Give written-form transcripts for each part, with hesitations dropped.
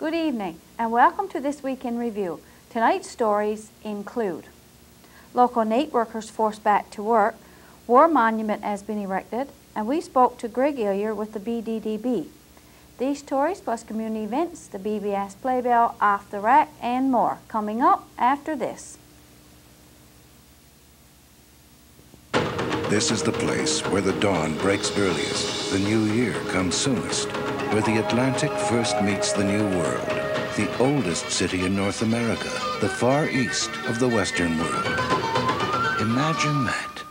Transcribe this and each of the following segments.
Good evening and welcome to this Week in Review. Tonight's stories include local NATE workers forced back to work, war monument has been erected, and we spoke to Greg Illier with the BDDB. These stories plus community events, the BBS Playbill, Off the Rack, and more coming up after this. This is the place where the dawn breaks earliest, the new year comes soonest, where the Atlantic first meets the New World, the oldest city in North America, the far east of the Western world. Imagine that.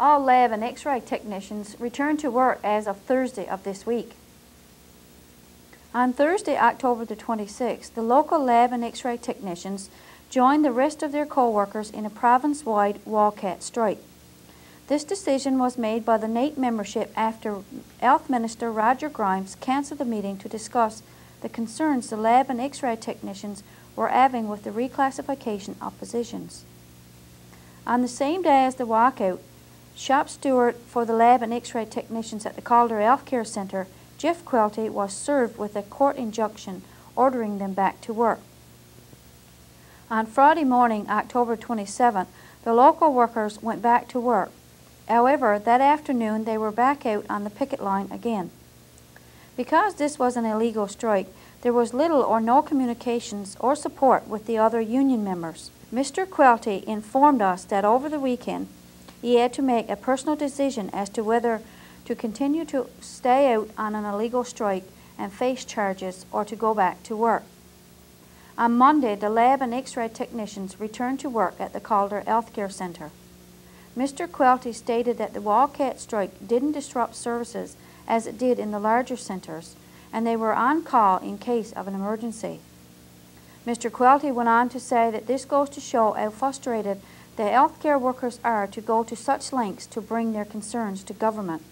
All lab and X-ray technicians return to work as of Thursday of this week. On Thursday, October the 26th, the local lab and X-ray technicians joined the rest of their co-workers in a province-wide wildcat strike. This decision was made by the NATE membership after Health Minister Roger Grimes cancelled the meeting to discuss the concerns the lab and X-ray technicians were having with the reclassification of positions. On the same day as the walkout, shop steward for the lab and X-ray technicians at the Calder Healthcare Centre, Jeff Quilty, was served with a court injunction ordering them back to work. On Friday morning, October 27th, the local workers went back to work. However, that afternoon they were back out on the picket line again. Because this was an illegal strike, there was little or no communications or support with the other union members. Mr. Quilty informed us that over the weekend he had to make a personal decision as to whether to continue to stay out on an illegal strike and face charges or to go back to work. On Monday, the lab and X-ray technicians returned to work at the Calder Healthcare Centre. Mr. Quilty stated that the wildcat strike didn't disrupt services as it did in the larger centres, and they were on call in case of an emergency. Mr. Quilty went on to say that this goes to show how frustrated the healthcare workers are to go to such lengths to bring their concerns to government.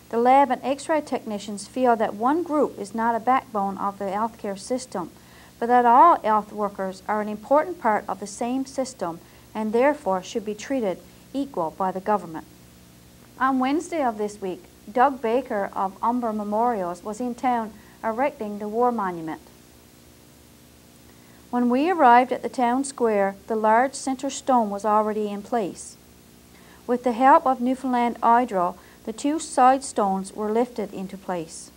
The lab and X-ray technicians feel that one group is not a backbone of the healthcare system, but that all health workers are an important part of the same system and therefore should be treated equal by the government. On Wednesday of this week, Doug Baker of Umber Memorials was in town erecting the war monument. When we arrived at the town square, the large centre stone was already in place. With the help of Newfoundland Hydro, the two side stones were lifted into place.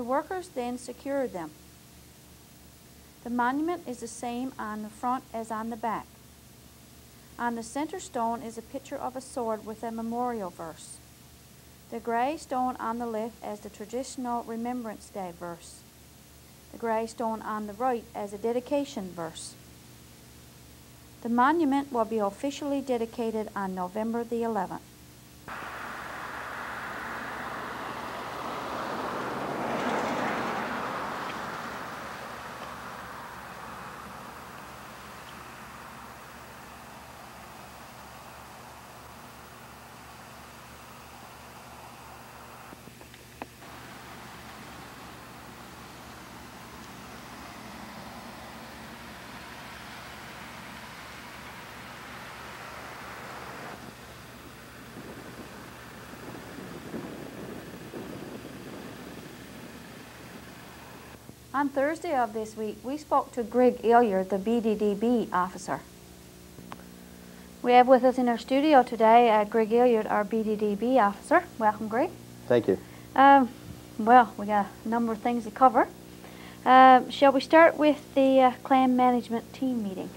The workers then secured them. The monument is the same on the front as on the back. On the center stone is a picture of a sword with a memorial verse. The grey stone on the left as the traditional Remembrance Day verse. The grey stone on the right as a dedication verse. The monument will be officially dedicated on November the 11th. On Thursday of this week, we spoke to Greg Illiard, the BDDB officer. We have with us in our studio today Greg Illiard, our BDDB officer. Welcome, Greg. Thank you. Well, we got a number of things to cover. Shall we start with the clan management team meeting?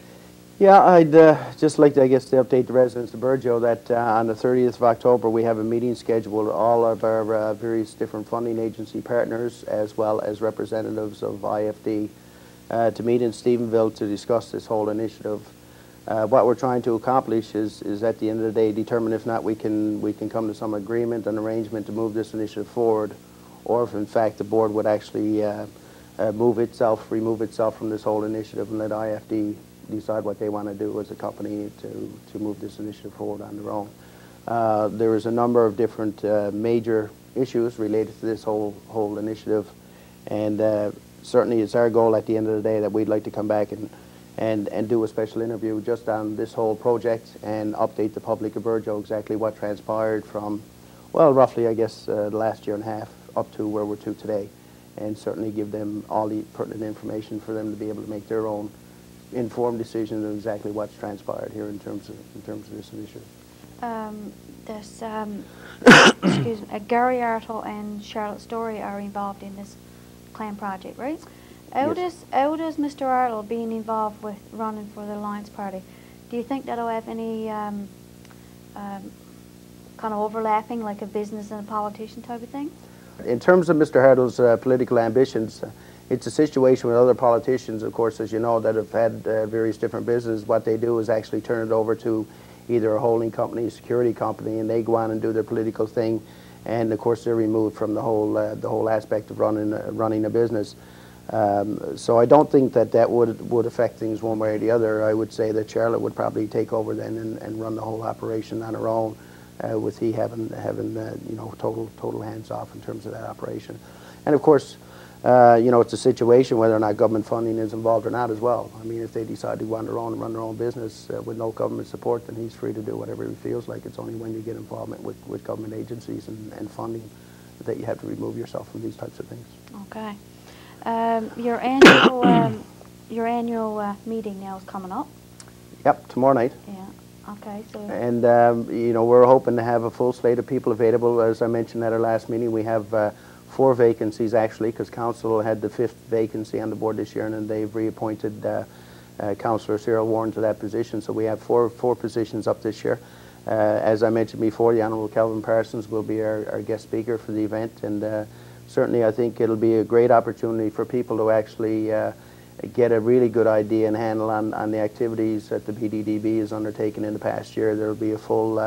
Yeah, I'd just like to, I guess, to update the residents of Burgeo that on the 30th of October we have a meeting scheduled with all of our various different funding agency partners as well as representatives of IFD to meet in Stephenville to discuss this whole initiative. What we're trying to accomplish is at the end of the day determine if not we can come to some agreement and arrangement to move this initiative forward, or if in fact the board would actually remove itself from this whole initiative and let IFD decide what they want to do as a company to move this initiative forward on their own. There is a number of different major issues related to this whole initiative, and certainly it's our goal at the end of the day that we'd like to come back and do a special interview just on this whole project and update the public of Burgeo exactly what transpired from, well, roughly I guess the last year and a half up to where we're to today, and certainly give them all the pertinent information for them to be able to make their own informed decision of exactly what's transpired here in terms of this initiative. Excuse me, Gary Artle and Charlotte Story are involved in this clan project, right? How does Mr. Artle being involved with running for the Alliance Party, do you think that'll have any kind of overlapping, like a business and a politician type of thing? In terms of Mr. Artle's political ambitions, it's a situation with other politicians, of course, as you know, that have had various different businesses. What they do is actually turn it over to either a holding company, a security company, and they go on and do their political thing. And of course, they're removed from the whole aspect of running a business. So I don't think that would affect things one way or the other. I would say that Charlotte would probably take over then and run the whole operation on her own, with he having you know, total hands off in terms of that operation. And of course, you know, it's a situation whether or not government funding is involved or not as well. I mean, if they decide to run their own business with no government support, then he's free to do whatever he feels like. It's only when you get involvement with government agencies and funding that you have to remove yourself from these types of things. Okay. Your annual meeting now is coming up. Yep, tomorrow night. Yeah. Okay. So. And you know, we're hoping to have a full slate of people available. As I mentioned at our last meeting, we have 4 vacancies actually, because council had the 5th vacancy on the board this year, and then they've reappointed Councillor Cyril Warren to that position. So we have four positions up this year. As I mentioned before, the Honourable Kelvin Parsons will be our guest speaker for the event, and certainly I think it'll be a great opportunity for people to actually get a really good idea and handle on the activities that the BDDB has undertaken in the past year. There will be a full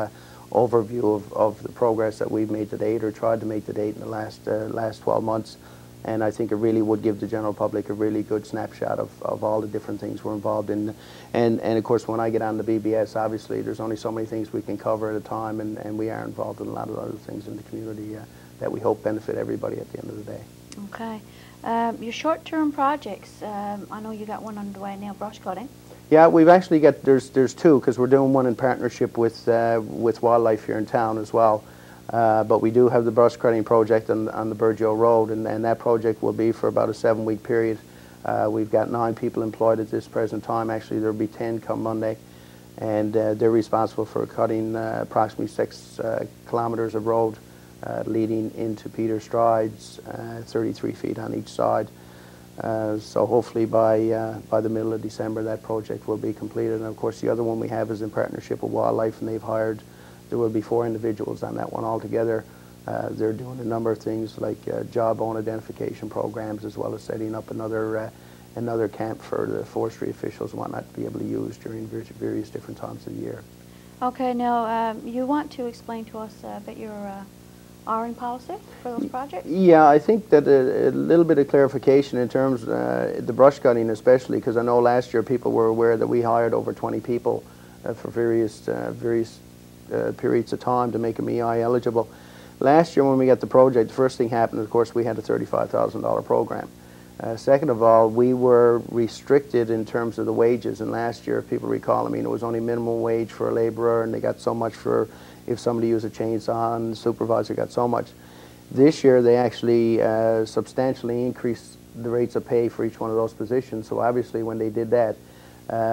overview of the progress that we've made to date, or tried to make to date in the last 12 months, and I think it really would give the general public a really good snapshot of all the different things we're involved in. And of course, when I get on the BBS, obviously there's only so many things we can cover at a time, and we are involved in a lot of other things in the community that we hope benefit everybody at the end of the day. Okay. Your short-term projects, I know you got one underway now, brush cutting. Yeah, we've actually got, there's 2, because we're doing one in partnership with Wildlife here in town as well. But we do have the brush cutting project on the Burgeo Road, and that project will be for about a 7-week period. We've got 9 people employed at this present time. Actually, there will be 10 come Monday, and they're responsible for cutting approximately 6 kilometers of road leading into Peter Strides, 33 feet on each side. So hopefully by the middle of December that project will be completed. And of course the other one we have is in partnership with Wildlife, and they've hired, there will be 4 individuals on that one altogether They're doing a number of things like job own identification programs, as well as setting up another camp for the forestry officials and whatnot to be able to use during various different times of the year. Okay, now you want to explain to us a bit your R&D policy for those projects? Yeah, I think that a little bit of clarification in terms of the brush cutting especially, because I know last year people were aware that we hired over 20 people for various periods of time to make them EI eligible. Last year when we got the project, the first thing happened, of course, we had a $35,000 program. Second of all, we were restricted in terms of the wages, and last year, if people recall, I mean, it was only minimum wage for a laborer, and they got so much for if somebody used a chainsaw, and the supervisor got so much. This year, they actually substantially increased the rates of pay for each one of those positions, so obviously when they did that,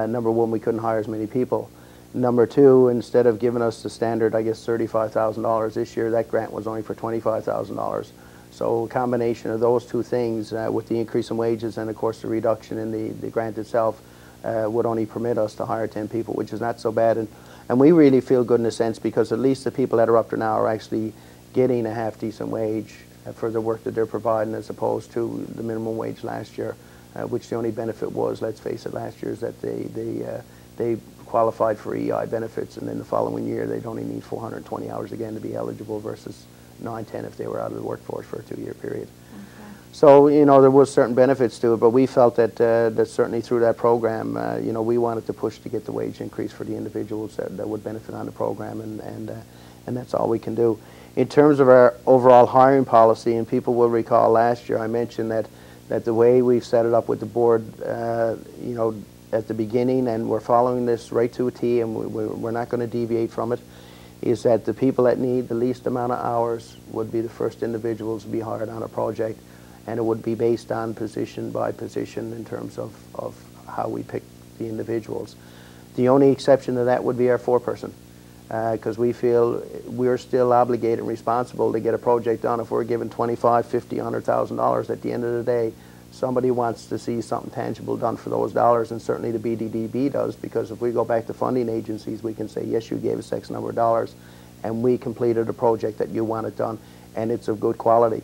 number one, we couldn't hire as many people. Number two, instead of giving us the standard, I guess, $35,000 this year, that grant was only for $25,000. So a combination of those two things, with the increase in wages and, of course, the reduction in the grant itself, would only permit us to hire 10 people, which is not so bad. And we really feel good in a sense because at least the people that are up there now are actually getting a half-decent wage for the work that they're providing as opposed to the minimum wage last year, which the only benefit was, let's face it, last year is that they qualified for EI benefits, and then the following year they'd only need 420 hours again to be eligible versus 9-10 if they were out of the workforce for a 2-year period. Okay. So, you know, there was certain benefits to it, but we felt that that certainly through that program, you know, we wanted to push to get the wage increase for the individuals that would benefit on the program, and that's all we can do. In terms of our overall hiring policy, and people will recall last year I mentioned that the way we've set it up with the board, you know, at the beginning, and we're following this right to a T, and we're not going to deviate from it, is that the people that need the least amount of hours would be the first individuals to be hired on a project, and it would be based on position by position in terms of how we pick the individuals. The only exception to that would be our foreperson, because we feel we're still obligated and responsible to get a project done. If we're given $25,000, $50,000, $100,000, at the end of the day, somebody wants to see something tangible done for those dollars, and certainly the BDDB does, because if we go back to funding agencies, we can say, yes, you gave us X number of dollars, and we completed a project that you wanted done, and it's of good quality.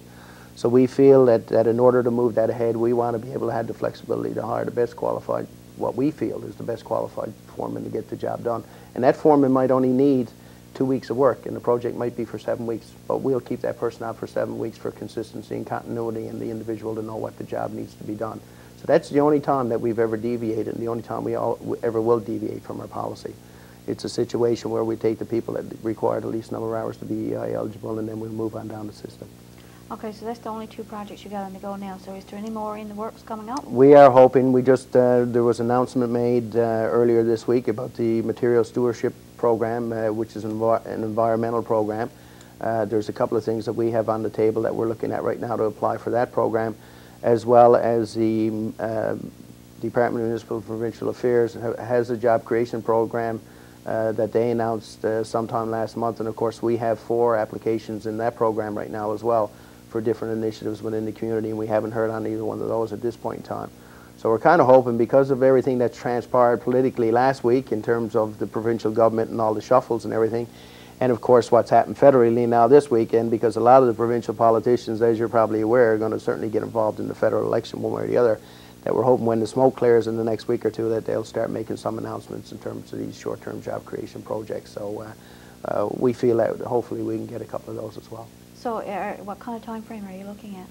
So we feel that in order to move that ahead, we want to be able to have the flexibility to hire the best qualified, what we feel is the best qualified foreman to get the job done. And that foreman might only need 2 weeks of work, and the project might be for 7 weeks, but we'll keep that person out for 7 weeks for consistency and continuity and the individual to know what the job needs to be done. So that's the only time that we've ever deviated, and the only time we ever will deviate from our policy. It's a situation where we take the people that require the least number of hours to be EI eligible, and then we'll move on down the system. Okay, so that's the only 2 projects you got on the go now. So is there any more in the works coming up? We are hoping. We just, there was an announcement made earlier this week about the material stewardship program, which is an environmental program. There's a couple of things that we have on the table that we're looking at right now to apply for that program, as well as the Department of Municipal and Provincial Affairs has a job creation program that they announced sometime last month, and of course we have 4 applications in that program right now as well for different initiatives within the community, and we haven't heard on either one of those at this point in time. So we're kind of hoping, because of everything that's transpired politically last week in terms of the provincial government and all the shuffles and everything, and of course what's happened federally now this weekend, because a lot of the provincial politicians, as you're probably aware, are going to certainly get involved in the federal election one way or the other, that we're hoping when the smoke clears in the next week or 2 that they'll start making some announcements in terms of these short-term job creation projects. So we feel that hopefully we can get a couple of those as well. So what kind of time frame are you looking at?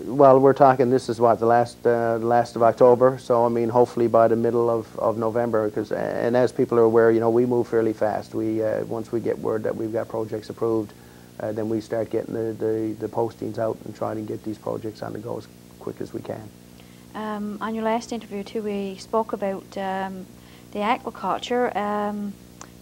Well, we're talking, this is what, the last of October, so I mean hopefully by the middle of November, because, and as people are aware, you know, we move fairly fast. We once we get word that we've got projects approved, then we start getting the postings out and trying to get these projects on the go as quick as we can. On your last interview too, we spoke about the aquaculture.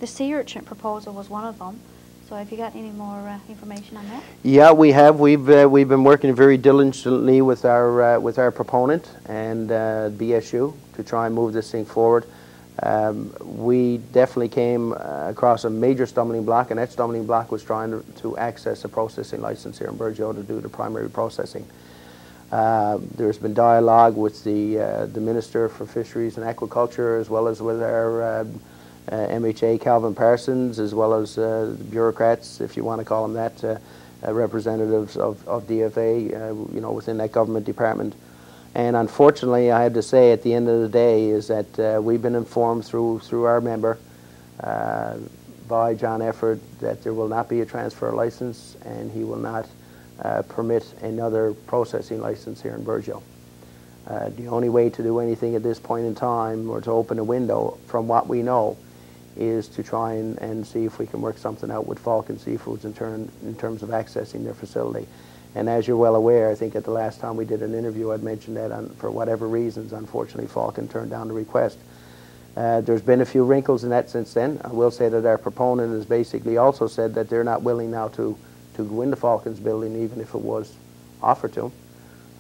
The sea urchin proposal was one of them. So have you got any more information on that? Yeah, we have. We've been working very diligently with our proponent and BSU to try and move this thing forward. We definitely came across a major stumbling block, and that stumbling block was trying to access a processing license here in Burgeo to do the primary processing. There's been dialogue with the Minister for Fisheries and Aquaculture, as well as with our MHA Calvin Parsons, as well as bureaucrats, if you want to call them that, representatives of DFA, you know, within that government department. And unfortunately, I have to say, at the end of the day, is that we've been informed through our member by John Efford that there will not be a transfer license, and he will not permit another processing license here in Burgeo. The only way to do anything at this point in time, or to open a window, from what we know, is to try and see if we can work something out with Falcon Seafoods in terms of accessing their facility. And as you're well aware, I think at the last time we did an interview, I'd mentioned that for whatever reasons, unfortunately, Falcon turned down the request. There's been a few wrinkles in that since then. I will say that our proponent has basically also said that they're not willing now to go into Falcon's building, even if it was offered to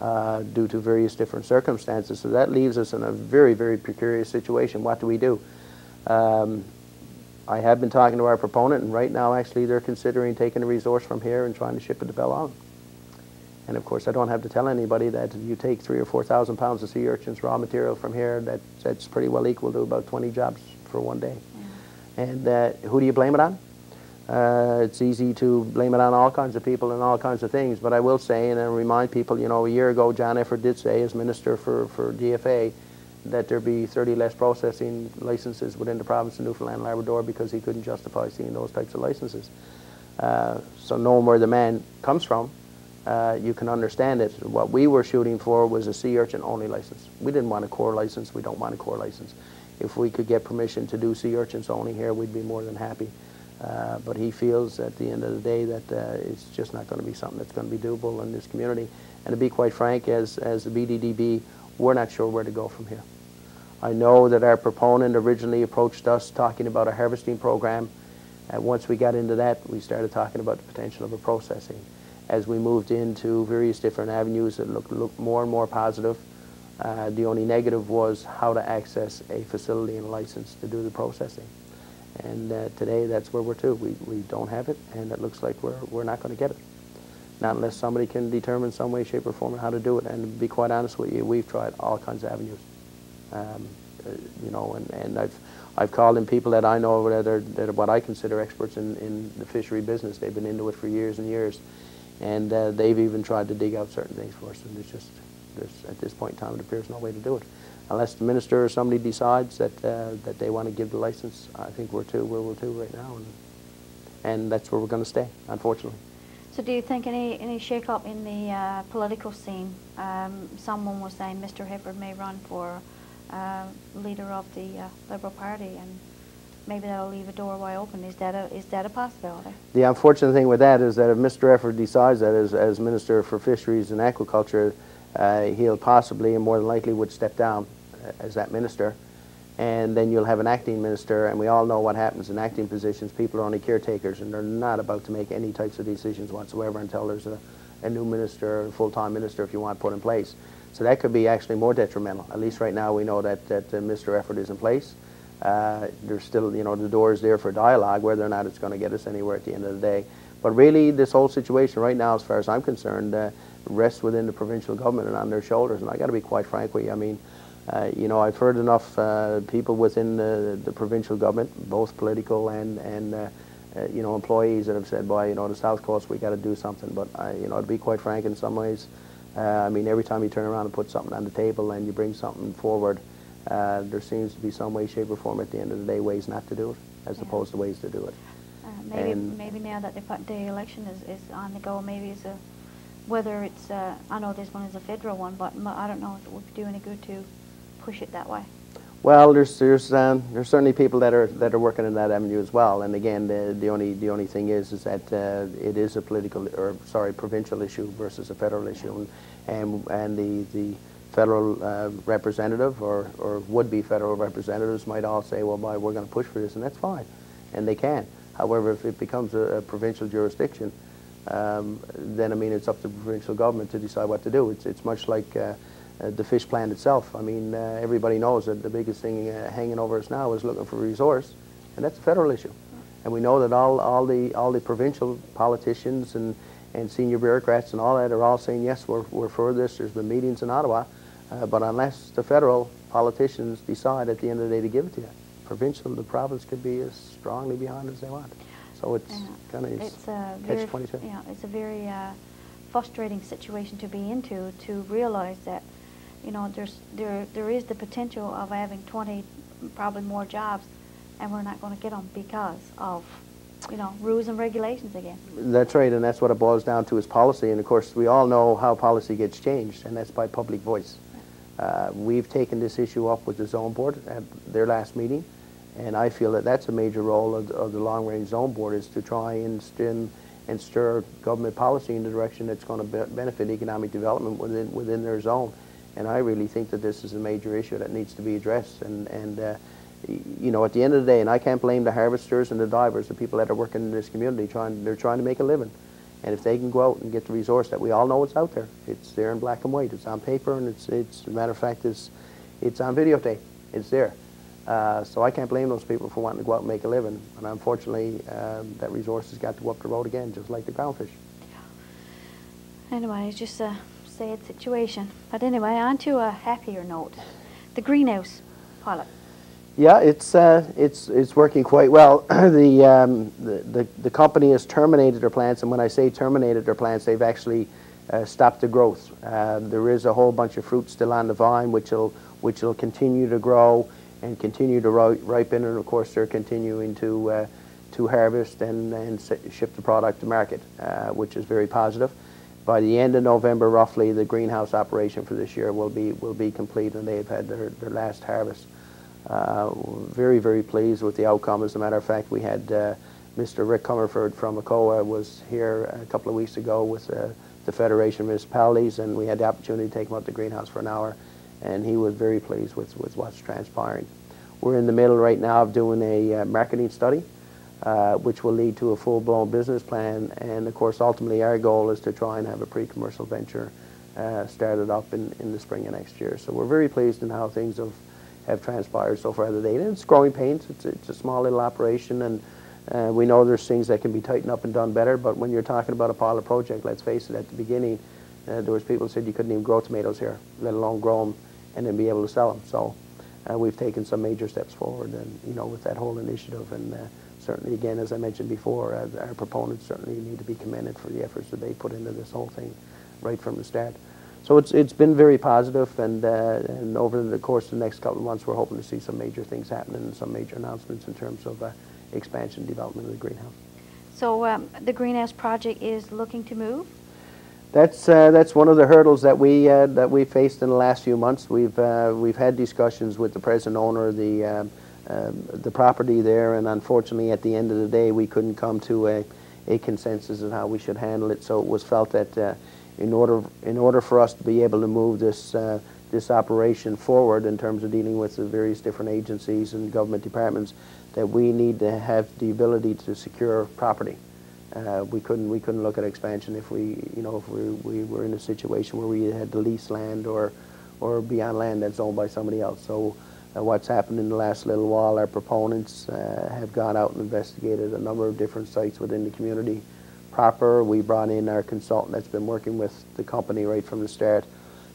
them, due to various different circumstances. So that leaves us in a very, very precarious situation. What do we do? I have been talking to our proponent, and right now, actually, they're considering taking a resource from here and trying to ship it to Bellon. And of course, I don't have to tell anybody that if you take 3,000 or 4,000 pounds of sea urchins raw material from here, that's pretty well equal to about 20 jobs for one day. Yeah. And who do you blame it on? It's easy to blame it on all kinds of people and all kinds of things, but I will say, and I remind people, you know, a year ago, John Efford did say, as Minister for DFA, that there be 30 less processing licenses within the province of Newfoundland and Labrador because he couldn't justify seeing those types of licenses. So knowing where the man comes from, you can understand it. What we were shooting for was a sea urchin only license. We didn't want a core license. We don't want a core license. If we could get permission to do sea urchins only here, we'd be more than happy. But he feels at the end of the day that it's just not going to be something that's going to be doable in this community. And to be quite frank, as the BDDB, we're not sure where to go from here. I know that our proponent originally approached us talking about a harvesting program. Once we got into that, we started talking about the potential of a processing. As we moved into various different avenues that looked more and more positive, the only negative was how to access a facility and a license to do the processing. And today, that's where we're to. We don't have it, and it looks like we're not going to get it. Not unless somebody can determine some way, shape, or form how to do it. And to be quite honest with you, we've tried all kinds of avenues. You know, and I've called in people that I know that are what I consider experts in the fishery business. They've been into it for years and years. And they've even tried to dig out certain things for us, and there's at this point in time, it appears no way to do it. Unless the minister or somebody decides that they want to give the license, I think we're to where we're to right now, and that's where we're going to stay, unfortunately. So do you think any shake-up in the political scene? Someone was saying Mr. Efford may run for leader of the Liberal Party, and maybe that'll leave a door wide open. Is that a possibility? The unfortunate thing with that is that if Mr. Efford decides that as Minister for Fisheries and Aquaculture, he'll possibly and more than likely would step down as that minister, and then you'll have an acting minister, and we all know what happens in acting positions. People are only caretakers, and they're not about to make any types of decisions whatsoever until there's a new minister, a full-time minister, if you want, put in place. So that could be actually more detrimental. At least right now we know that Mr. Efford is in place. There's still, you know, the door is there for dialogue. Whether or not it's going to get us anywhere at the end of the day. But really, this whole situation right now, as far as I'm concerned, rests within the provincial government and on their shoulders. And I got to be quite frank with you. I mean, you know, I've heard enough people within the provincial government, both political and you know, employees that have said, "Boy, you know, the South Coast, we got to do something." But you know, to be quite frank, in some ways, I mean, every time you turn around and put something on the table and you bring something forward, there seems to be some way, shape, or form at the end of the day ways not to do it, as opposed to ways to do it. Maybe now that the election is on the go, maybe it's whether it's I know this one is a federal one, but I don't know if it would do any good to push it that way. Well, there's certainly people that are working in that avenue as well. And again, the only thing is that it is a provincial issue versus a federal issue, and the federal representative or would-be federal representatives might all say, "Well, boy, we're going to push for this," and that's fine, and they can. However, if it becomes a provincial jurisdiction, then I mean it's up to the provincial government to decide what to do. It's much like the fish plant itself. I mean, everybody knows that the biggest thing hanging over us now is looking for resource, and that's a federal issue. And we know that all the provincial politicians and senior bureaucrats and all that are all saying, yes, we're for this. There's been meetings in Ottawa, but unless the federal politicians decide at the end of the day to give it to you, the province could be as strongly behind as they want. So it's kind of catch-22. Yeah, it's a very frustrating situation to be into, to realize that, you know, there is the potential of having 20, probably more jobs, and we're not going to get them because of, you know, rules and regulations again. That's right, and that's what it boils down to, is policy. And of course, we all know how policy gets changed, and that's by public voice. We've taken this issue up with the zone board at their last meeting, and I feel that that's a major role of the long-range zone board, is to try and stir government policy in the direction that's going to benefit economic development within their zone. And I really think that this is a major issue that needs to be addressed. And you know, at the end of the day, and I can't blame the harvesters and the divers, the people that are working in this community, they're trying to make a living. And if they can go out and get the resource that we all know it's out there, it's there in black and white, it's on paper, and it's as a matter of fact, it's on videotape, it's there. So I can't blame those people for wanting to go out and make a living. And unfortunately, that resource has got to go up the road again, just like the groundfish. Anyway, it's just a sad situation. But anyway, on to a happier note. The greenhouse pilot. Yeah, it's working quite well. The company has terminated their plants, and when I say terminated their plants, they've actually stopped the growth. There is a whole bunch of fruit still on the vine, which will continue to grow and continue to ripen, and of course they're continuing to harvest and ship the product to market, which is very positive. By the end of November, roughly, the greenhouse operation for this year will be complete, and they've had their last harvest. Very, very pleased with the outcome. As a matter of fact, we had Mr. Rick Comerford from ACOA was here a couple of weeks ago with the Federation of Municipalities, and we had the opportunity to take him out to the greenhouse for an hour, and he was very pleased with what's transpiring. We're in the middle right now of doing a marketing study, which will lead to a full-blown business plan, and of course ultimately our goal is to try and have a pre-commercial venture started up in the spring of next year. So we're very pleased in how things have transpired so far to date. And it's growing pains. It's a small little operation, and we know there's things that can be tightened up and done better, but when you're talking about a pilot project, let's face it, at the beginning there was people who said you couldn't even grow tomatoes here, let alone grow them and then be able to sell them. So we've taken some major steps forward, and you know, with that whole initiative, and certainly again, as I mentioned before, our proponents certainly need to be commended for the efforts that they put into this whole thing right from the start. So it's been very positive, and over the course of the next couple of months, we're hoping to see some major things happening and some major announcements in terms of expansion and development of the greenhouse. So the greenhouse project is looking to move? That's one of the hurdles that we faced in the last few months. We've had discussions with the present owner of the property there, and unfortunately, at the end of the day, we couldn't come to a consensus on how we should handle it. So it was felt that in order for us to be able to move this operation forward in terms of dealing with the various different agencies and government departments, that we need to have the ability to secure property. We couldn't look at expansion if we were in a situation where we had to lease land or be on land that's owned by somebody else. So what's happened in the last little while, our proponents have gone out and investigated a number of different sites within the community proper. We brought in our consultant that's been working with the company right from the start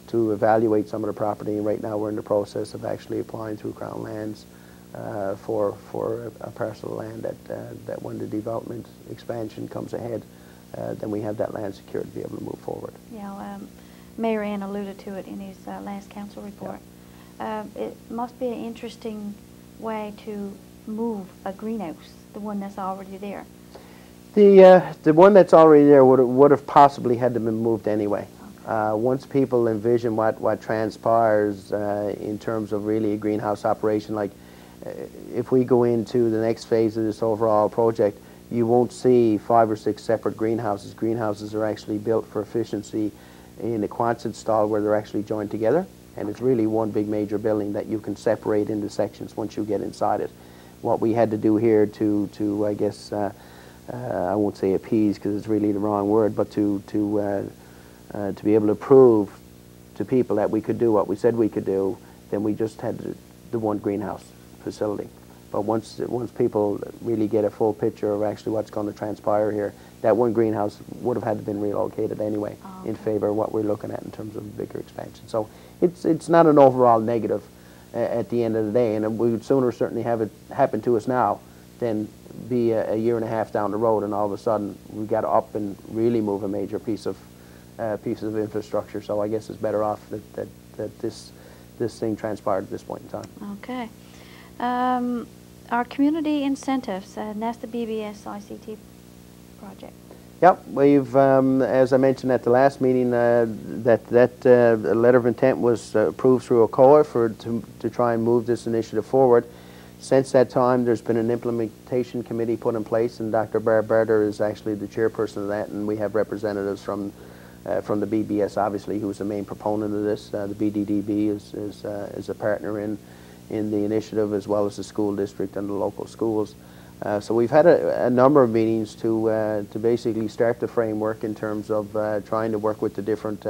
to evaluate some of the property, and right now we're in the process of actually applying through Crown Lands for a parcel of land that when the development expansion comes ahead, then we have that land secured to be able to move forward. Yeah, Mayor Ann alluded to it in his last council report. Yeah. It must be an interesting way to move a greenhouse, the one that's already there. The one that's already there would have possibly had to be moved anyway. Okay. Once people envision what transpires in terms of really a greenhouse operation, like if we go into the next phase of this overall project, you won't see 5 or 6 separate greenhouses. Greenhouses are actually built for efficiency in a Quonset stall where they're actually joined together, and it's really one big major building that you can separate into sections once you get inside it. What we had to do here to I guess, I won't say appease because it's really the wrong word, but to be able to prove to people that we could do what we said we could do, then we just had the one greenhouse facility. But once people really get a full picture of actually what's going to transpire here, that one greenhouse would have had to been relocated anyway. Okay. In favor of what we're looking at in terms of bigger expansion. So it's not an overall negative at the end of the day, and we would sooner certainly have it happen to us now than be a year and a half down the road, and all of a sudden we got to up and really move a major piece of infrastructure. So I guess it's better off that this thing transpired at this point in time. Okay. Our community incentives, and that's the BBS ICT project. Yep, we've, as I mentioned at the last meeting, that letter of intent was approved through OCOA to try and move this initiative forward. Since that time, there's been an implementation committee put in place, and Dr. Barb Berder is actually the chairperson of that, and we have representatives from the BBS, obviously, who's the main proponent of this. The BDDB is a partner in the initiative, as well as the school district and the local schools. So we've had a number of meetings to basically start the framework in terms of trying to work with the different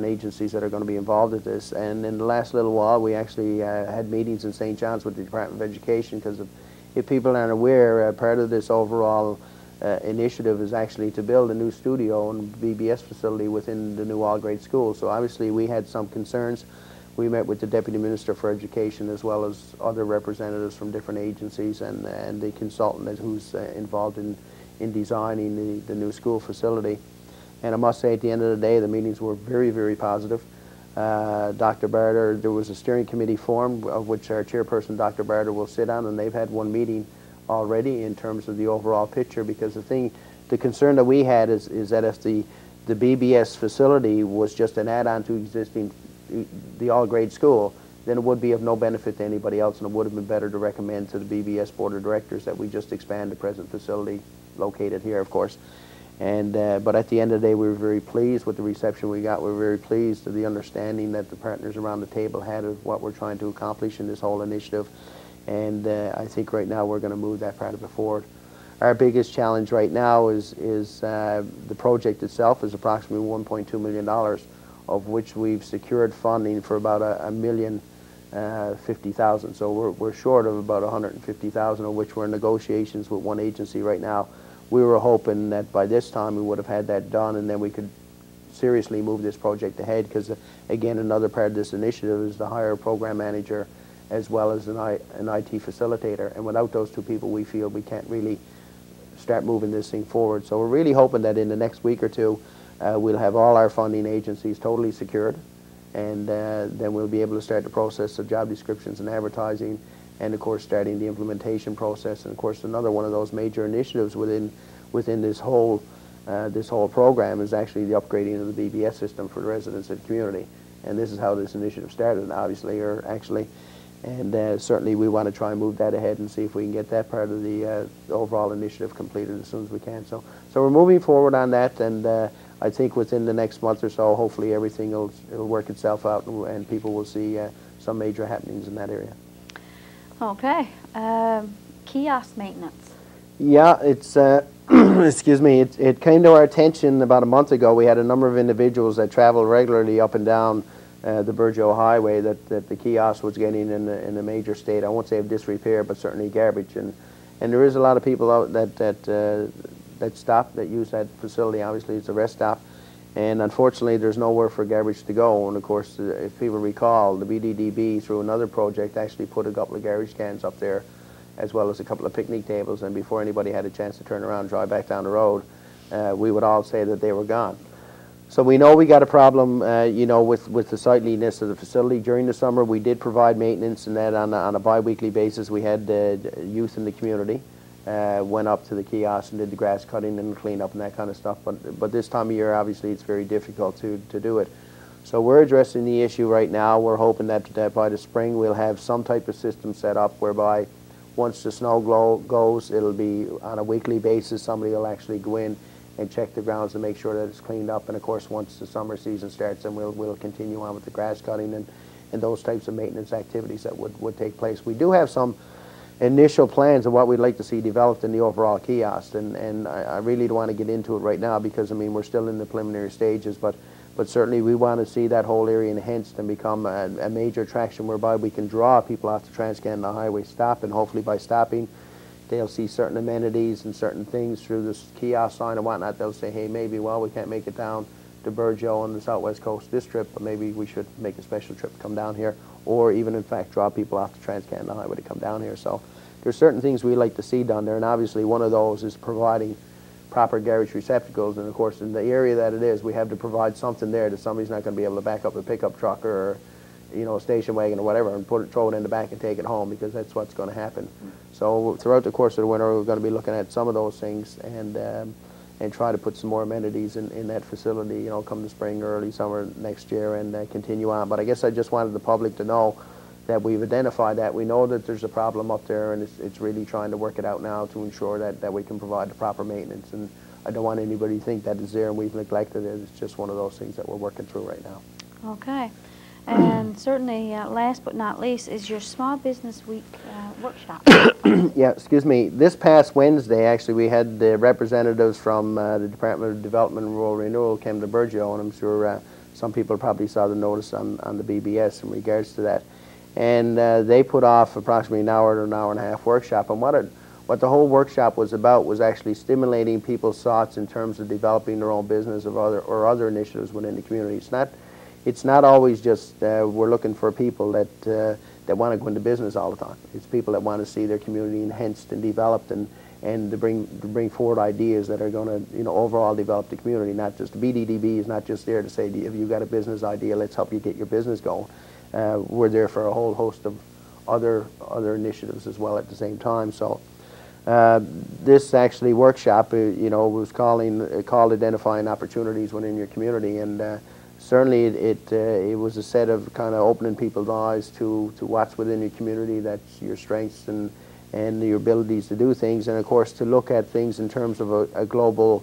agencies that are going to be involved in this. And in the last little while, we actually had meetings in St. John's with the Department of Education, because if people aren't aware, part of this overall initiative is actually to build a new studio and BBS facility within the new all-grade school. So obviously we had some concerns. We met with the Deputy Minister for Education, as well as other representatives from different agencies, and the consultant who's involved in designing the new school facility. And I must say, at the end of the day, the meetings were very, very positive. Dr. Barter, there was a steering committee formed, of which our chairperson, Dr. Barter, will sit on, and they've had one meeting already in terms of the overall picture, because the concern that we had is that if the BBS facility was just an add-on to existing the all-grade school, then it would be of no benefit to anybody else, and it would have been better to recommend to the BBS Board of Directors that we just expand the present facility located here, of course. And but at the end of the day, we were very pleased with the reception we got. We were very pleased with the understanding that the partners around the table had of what we're trying to accomplish in this whole initiative. And I think right now we're going to move that part of it forward. Our biggest challenge right now is the project itself is approximately $1.2 million, of which we've secured funding for about $1,050,000. So we're short of about $150,000, of which we're in negotiations with one agency right now. We were hoping that by this time we would have had that done, and then we could seriously move this project ahead, because again, another part of this initiative is to hire a program manager as well as an IT facilitator, and without those two people, we feel we can't really start moving this thing forward. So we're really hoping that in the next week or two we'll have all our funding agencies totally secured, and then we'll be able to start the process of job descriptions and advertising, and of course starting the implementation process. And of course another one of those major initiatives within this whole program is actually the upgrading of the BBS system for the residents of the community. And this is how this initiative started, obviously, or actually. And certainly we want to try and move that ahead and see if we can get that part of the overall initiative completed as soon as we can. So we're moving forward on that, and I think within the next month or so, hopefully everything will work itself out, and people will see some major happenings in that area. Okay. Kiosk maintenance. Yeah, it's excuse me. It came to our attention about a month ago. We had a number of individuals that travel regularly up and down the Burgeo Highway that the kiosk was getting in a major state. I won't say of disrepair, but certainly garbage. And there is a lot of people out that stop, that use that facility. Obviously, it's a rest stop. And unfortunately, there's nowhere for garbage to go. And of course, if people recall, the BDDB, through another project, actually put a couple of garbage cans up there, as well as a couple of picnic tables. And before anybody had a chance to turn around and drive back down the road, we would all say that they were gone. So we know we got a problem, you know, with the sightliness of the facility. During the summer, we did provide maintenance, and that on a bi-weekly basis. We had youth in the community went up to the kiosk and did the grass cutting and cleanup and that kind of stuff. But this time of year, obviously, it's very difficult to do it. So we're addressing the issue right now. We're hoping that by the spring we'll have some type of system set up whereby once the snow goes, it'll be on a weekly basis. Somebody will actually go in and check the grounds and make sure that it's cleaned up. And of course, once the summer season starts, then we'll continue on with the grass cutting and those types of maintenance activities that would take place. We do have some initial plans of what we'd like to see developed in the overall kiosk, and I really don't want to get into it right now, because I mean we're still in the preliminary stages, but certainly we want to see that whole area enhanced and become a major attraction whereby we can draw people off the Trans-Canada Highway stop, and hopefully by stopping they'll see certain amenities and certain things through this kiosk sign and whatnot. They'll say, hey, maybe, well, we can't make it down to Burgeo on the southwest coast this trip, but maybe we should make a special trip to come down here, or even in fact draw people off the Trans-Canada Highway to come down here. So there's certain things we like to see done there, and obviously one of those is providing proper garage receptacles. And of course, in the area that it is, we have to provide something there that somebody's not going to be able to back up a pickup truck or, you know, a station wagon or whatever and throw it in the back and take it home, because that's what's going to happen. So throughout the course of the winter, we're going to be looking at some of those things and try to put some more amenities in that facility, you know, come the spring or early summer next year, and continue on. But I guess I just wanted the public to know that we've identified that. We know that there's a problem up there, and it's really trying to work it out now to ensure that we can provide the proper maintenance. And I don't want anybody to think that it's there and we've neglected it. It's just one of those things that we're working through right now. Okay. And certainly, last but not least, is your Small Business Week workshop. Yeah, excuse me. This past Wednesday, actually, we had the representatives from the Department of Development and Rural Renewal came to Burgeo, and I'm sure some people probably saw the notice on the BBS in regards to that. And they put off approximately an hour to an hour and a half workshop. And what the whole workshop was about was actually stimulating people's thoughts in terms of developing their own business or other initiatives within the community. It's not always just we're looking for people that want to go into business all the time. It's people that want to see their community enhanced and developed, and to bring forward ideas that are going to, you know, overall develop the community. Not just the BDDB is not just there to say, if you've got a business idea, let's help you get your business going. We're there for a whole host of other initiatives as well at the same time. So this actually workshop, you know, was called Identifying Opportunities Within Your Community, and certainly it was a set of kind of opening people's eyes to what's within your community, that's your strengths and your abilities to do things, and of course to look at things in terms of a global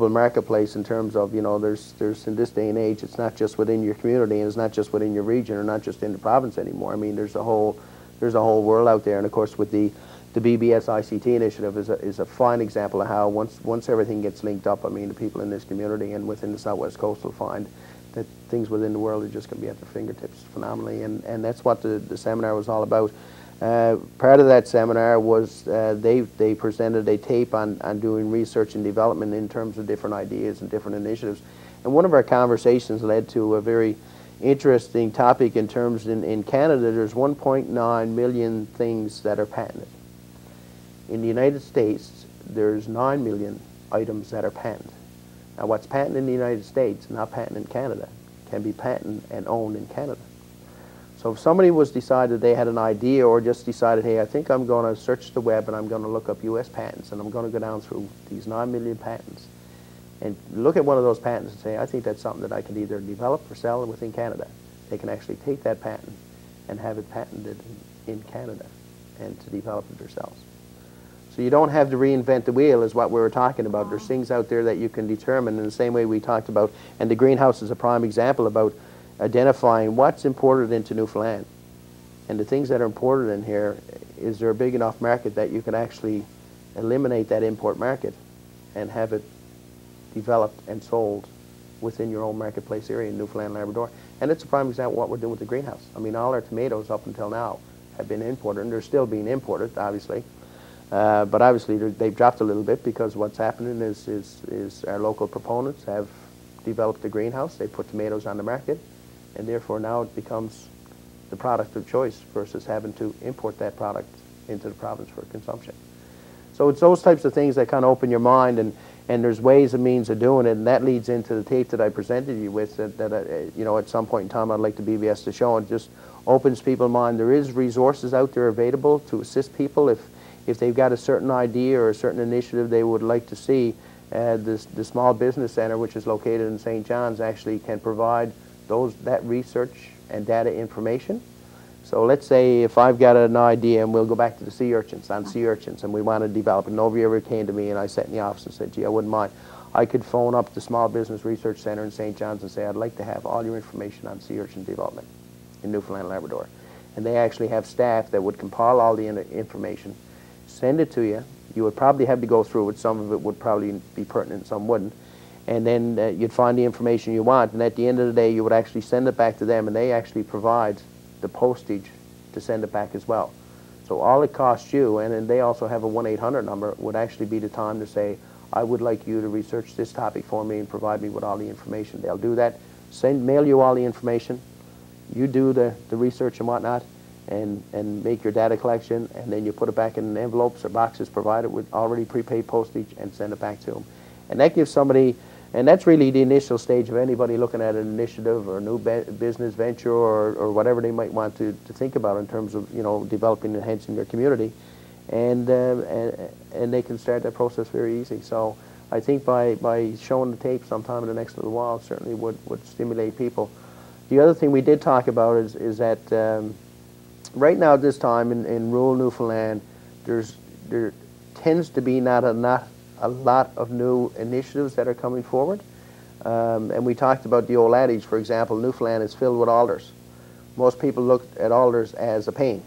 marketplace, in terms of, you know, there's in this day and age, it's not just within your community, and it's not just within your region or not just in the province anymore. I mean, there's a whole world out there, and of course with the BBS ICT initiative is a fine example of how once everything gets linked up, I mean, the people in this community and within the Southwest Coast will find that things within the world are just going to be at their fingertips phenomenally, and that's what the seminar was all about. Part of that seminar was they presented a tape on doing research and development in terms of different ideas and different initiatives. And one of our conversations led to a very interesting topic in terms in Canada, there's 1.9 million things that are patented. In the United States, there's 9 million items that are patented. Now, what's patented in the United States, not patented in Canada, can be patented and owned in Canada. So if somebody decided they had an idea, or just decided, hey, I think I'm going to search the web and I'm going to look up U.S. patents, and I'm going to go down through these 9 million patents and look at one of those patents and say, I think that's something that I can either develop or sell within Canada. They can actually take that patent and have it patented in Canada and to develop it themselves. So you don't have to reinvent the wheel, is what we were talking about. There's things out there that you can determine in the same way we talked about, and the greenhouse is a prime example about identifying what's imported into Newfoundland. And the things that are imported in here, is there a big enough market that you can actually eliminate that import market and have it developed and sold within your own marketplace area in Newfoundland, Labrador. And it's a prime example of what we're doing with the greenhouse. I mean, all our tomatoes up until now have been imported, and they're still being imported, obviously. But obviously they've dropped a little bit, because what's happening is our local proponents have developed a greenhouse. They put tomatoes on the market, and therefore now it becomes the product of choice versus having to import that product into the province for consumption. So it's those types of things that kind of open your mind, and there's ways and means of doing it, and that leads into the tape that I presented you with that you know, at some point in time I'd like the BBS to show. It just opens people's mind. There is resources out there available to assist people if they've got a certain idea or a certain initiative they would like to see. The Small Business Center, which is located in St. John's, actually can provide that research and data information. So let's say if I've got an idea, and we'll go back to the sea urchins, and we want to develop it, and nobody ever came to me and I sat in the office and said, gee, I wouldn't mind. I could phone up the Small Business Research Center in St. John's and say, I'd like to have all your information on sea urchin development in Newfoundland, Labrador. And they actually have staff that would compile all the information, send it to you. You would probably have to go through it. Some of it would probably be pertinent, some wouldn't. And then you'd find the information you want, and at the end of the day you would actually send it back to them, and they actually provide the postage to send it back as well. So all it costs you, and then they also have a 1-800 number, would actually be the time to say, I would like you to research this topic for me and provide me with all the information. They'll do that, mail you all the information, you do the research and whatnot, and make your data collection, and then you put it back in envelopes or boxes provided with already prepaid postage and send it back to them. And that gives somebody, and that's really the initial stage of anybody looking at an initiative or a new business venture or whatever they might want to think about in terms of, you know, developing and enhancing their community. And they can start that process very easy. So I think by showing the tape sometime in the next little while certainly would stimulate people. The other thing we did talk about is that right now at this time in rural Newfoundland, there tends to be not a lot of new initiatives that are coming forward. And we talked about the old adage, for example, Newfoundland is filled with alders. Most people look at alders as a pain.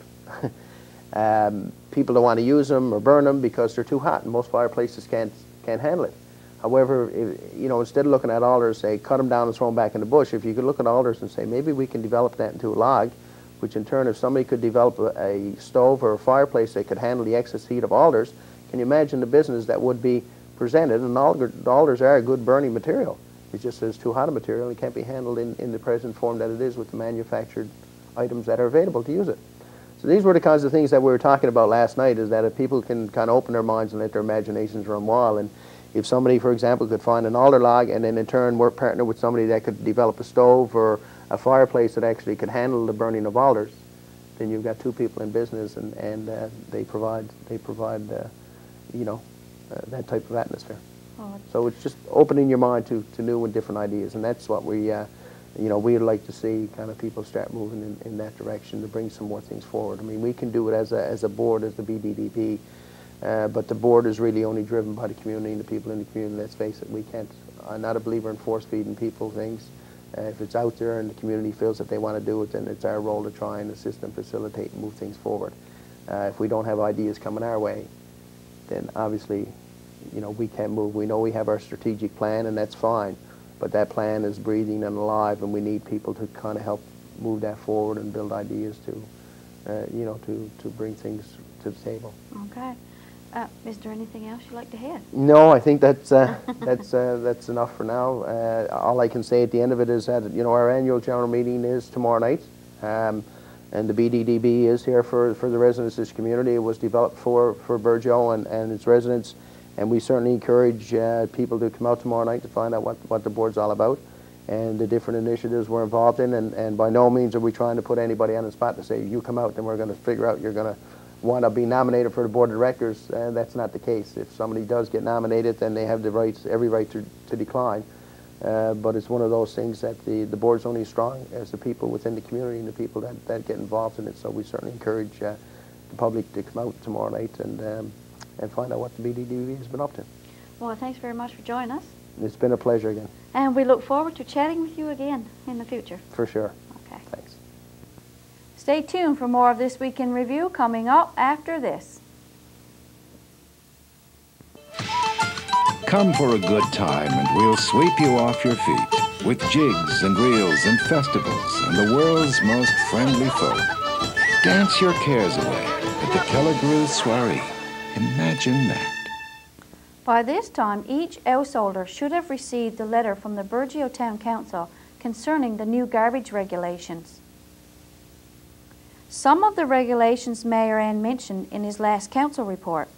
People don't want to use them or burn them because they're too hot, and most fireplaces can't handle it. However, you know, instead of looking at alders, say, cut them down and throw them back in the bush, if you could look at alders and say, maybe we can develop that into a log, which in turn, if somebody could develop a stove or a fireplace that could handle the excess heat of alders, can you imagine the business that would be presented? And alders are a good burning material. It's just that it's too hot a material and it can't be handled in the present form that it is with the manufactured items that are available to use it. So these were the kinds of things that we were talking about last night, is that if people can kind of open their minds and let their imaginations run wild, and if somebody, for example, could find an alder log and then in turn work partner with somebody that could develop a stove or a fireplace that actually could handle the burning of alders, then you've got two people in business, and they provide you know, that type of atmosphere. Oh. So it's just opening your mind to new and different ideas, and that's what we, you know, we'd like to see kind of people start moving in that direction to bring some more things forward. I mean, we can do it as a board, as the BDDP, but the board is really only driven by the community and the people in the community. Let's face it, we can't. I'm not a believer in force-feeding people things. If it's out there and the community feels that they want to do it, then it's our role to try and assist and facilitate and move things forward. If we don't have ideas coming our way, then obviously, you know, we can't move. We know we have our strategic plan, and that's fine, but that plan is breathing and alive, and we need people to kind of help move that forward and build ideas to, you know, to bring things to the table. Okay. Is there anything else you'd like to add? No, I think that's that's enough for now. All I can say at the end of it is that, you know, our annual general meeting is tomorrow night, and the BDDB is here for the residents of this community. It was developed for Burgeo and its residents, and we certainly encourage people to come out tomorrow night to find out what the board's all about and the different initiatives we're involved in. And by no means are we trying to put anybody on the spot to say, you come out, then we're going to figure out you're going to want to be nominated for the board of directors. That's not the case. If somebody does get nominated, then they have the rights, every right to decline. But it's one of those things that the board's only as strong as the people within the community and the people that get involved in it. So we certainly encourage the public to come out tomorrow night and find out what the BDDB has been up to. Well, thanks very much for joining us. It's been a pleasure again. And we look forward to chatting with you again in the future. For sure. Okay. Thanks. Stay tuned for more of This Week in Review coming up after this. Come for a good time and we'll sweep you off your feet with jigs and reels and festivals and the world's most friendly folk. Dance your cares away at the Telegrew Soiree. Imagine that. By this time, each householder should have received a letter from the Burgeo Town Council concerning the new garbage regulations. Some of the regulations Mayor Ann mentioned in his last council report.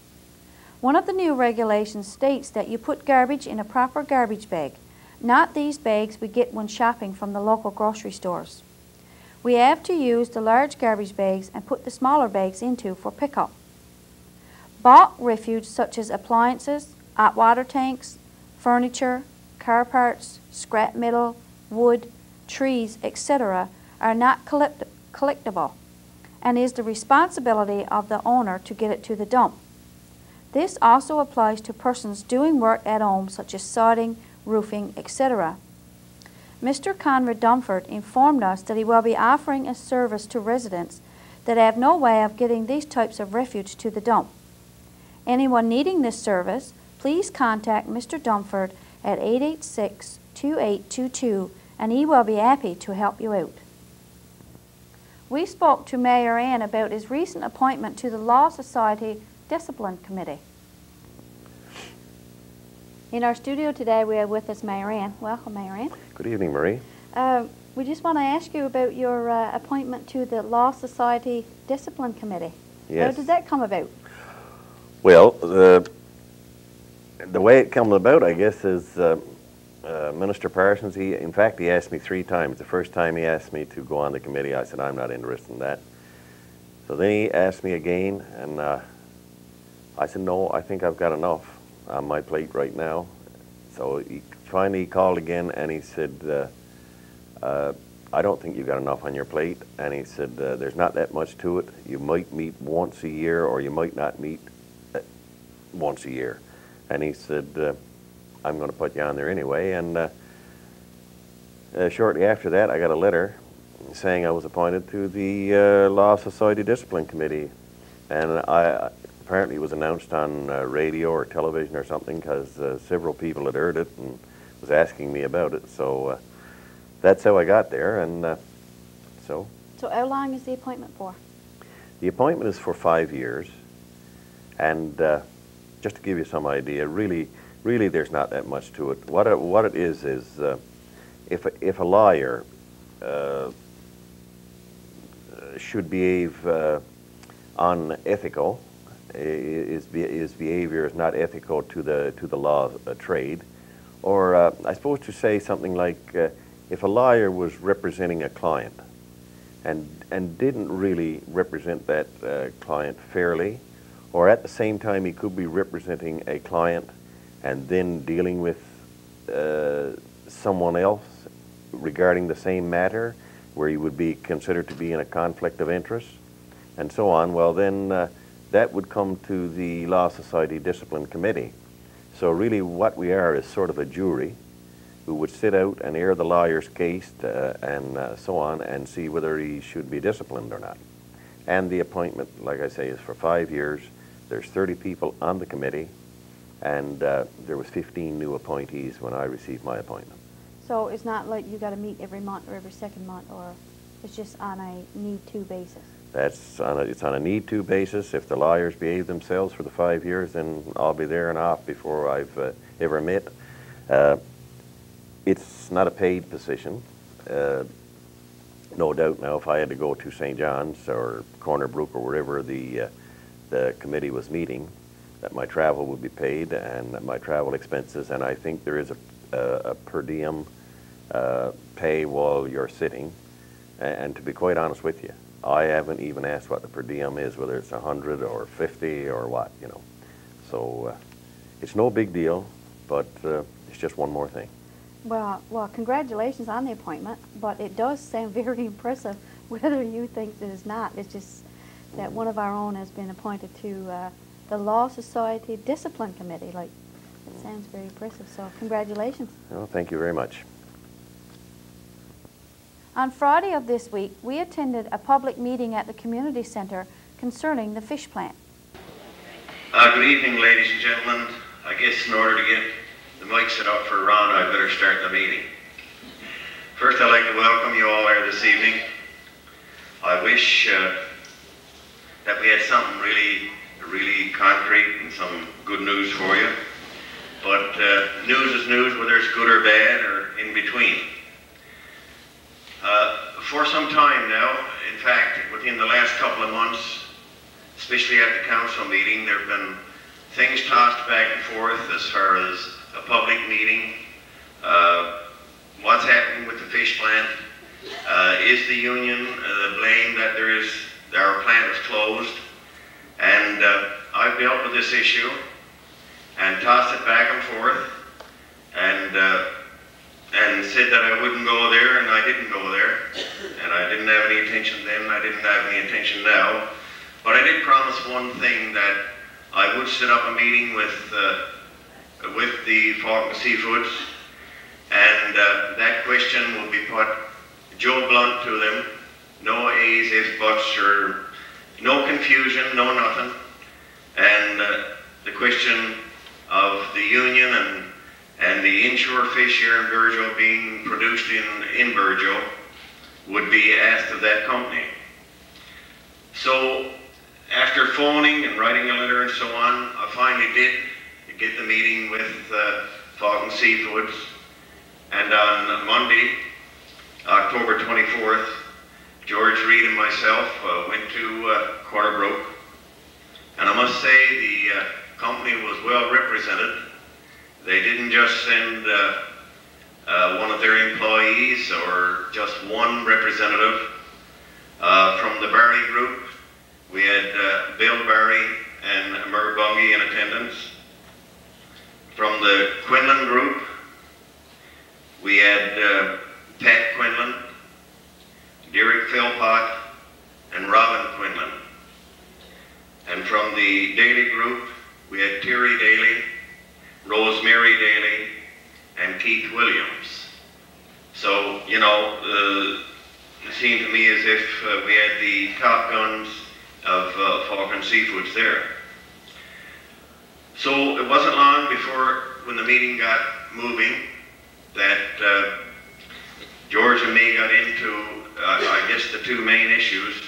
One of the new regulations states that you put garbage in a proper garbage bag, not these bags we get when shopping from the local grocery stores. We have to use the large garbage bags and put the smaller bags into for pickup. Bought refuse such as appliances, hot water tanks, furniture, car parts, scrap metal, wood, trees, etc. are not collectible and is the responsibility of the owner to get it to the dump. This also applies to persons doing work at home such as sodding, roofing, etc. Mr. Conrad Dunford informed us that he will be offering a service to residents that have no way of getting these types of refuse to the dump. Anyone needing this service, please contact Mr. Dunford at 886-2822 and he will be happy to help you out. We spoke to Mayor Ann about his recent appointment to the Law Society Discipline Committee. In our studio today we have with us Mayor Ann. Welcome, Mayor Ann. Good evening, Marie. We just want to ask you about your appointment to the Law Society Discipline Committee. Yes. How did that come about? Well, the way it came about, I guess, is Minister Parsons, in fact, he asked me 3 times. The first time he asked me to go on the committee, I said, I'm not interested in that. So then he asked me again, and I said, no, I think I've got enough on my plate right now. So he finally called again, and he said, I don't think you've got enough on your plate. And he said, there's not that much to it. You might meet once a year, or you might not meet once a year. And he said, I'm going to put you on there anyway. And shortly after that, I got a letter saying I was appointed to the Law Society Discipline Committee. And apparently it was announced on radio or television or something, because several people had heard it and was asking me about it. So that's how I got there. And so how long is the appointment for? The appointment is for 5 years. And just to give you some idea, really there's not that much to it. What it is if a lawyer should behave unethical, his behavior is not ethical to the law of trade, or I suppose to say something like if a lawyer was representing a client and didn't really represent that client fairly, or at the same time he could be representing a client and then dealing with someone else regarding the same matter, where he would be considered to be in a conflict of interest, and so on, well then that would come to the Law Society Discipline Committee. So really what we are is sort of a jury who would sit out and air the lawyer's case and so on, and see whether he should be disciplined or not. And the appointment, like I say, is for 5 years. There's 30 people on the committee, and there was 15 new appointees when I received my appointment. So it's not like you got to meet every month or every second month, or it's just on a need-to basis? It's on a need-to basis. If the lawyers behave themselves for the 5 years, then I'll be there and off before I've ever met. It's not a paid position. No doubt now, if I had to go to St. John's or Corner Brook or wherever the committee was meeting, that my travel would be paid and my travel expenses, and I think there is a per diem pay while you're sitting. And to be quite honest with you, I haven't even asked what the per diem is, whether it's 100 or 50 or what, you know. So it's no big deal, but it's just one more thing. Well, congratulations on the appointment, but it does sound very impressive, whether you think it is not. It's just that one of our own has been appointed to the Law Society Discipline Committee. Like, it sounds very impressive, so congratulations. Well, thank you very much. On Friday of this week, we attended a public meeting at the community center concerning the fish plant. Good evening, ladies and gentlemen. I guess in order to get the mic set up for Ron, I better start the meeting. First, I'd like to welcome you all here this evening. I wish that we had something really concrete and some good news for you. But news is news, whether it's good or bad or in between. For some time now, in fact, within the last couple of months, especially at the council meeting, there have been things tossed back and forth as far as a public meeting, what's happening with the fish plant, is the union blamed that our plant is closed, and I've dealt with this issue and tossed it back and forth, and said that I wouldn't go there, and I didn't go there, and I didn't have any intention then, and I didn't have any intention now. But I did promise one thing, that I would set up a meeting with the Falcon Seafoods, and that question will be put Joe Blunt to them. No A's, ifs, buts, or no confusion, no nothing. And the question of the union and the inshore fish here in Burgeo being produced in Burgeo would be asked of that company. So after phoning and writing a letter and so on, I finally did get the meeting with Falcon Seafoods, and on Monday October 24th, George Reed and myself went to Corner Brook, and I must say the company was well represented. They didn't just send one of their employees or just one representative. From the Barry group, we had Bill Barry and Mer Bungie in attendance. From the Quinlan group, we had Pat Quinlan, Derek Philpott, and Robin Quinlan. And from the Daly group, we had Terry Daly, Rosemary Daly, and Keith Williams. So, you know, it seemed to me as if we had the top guns of Falcon Seafoods there. So it wasn't long before, when the meeting got moving, that George and me got into, I guess, the two main issues,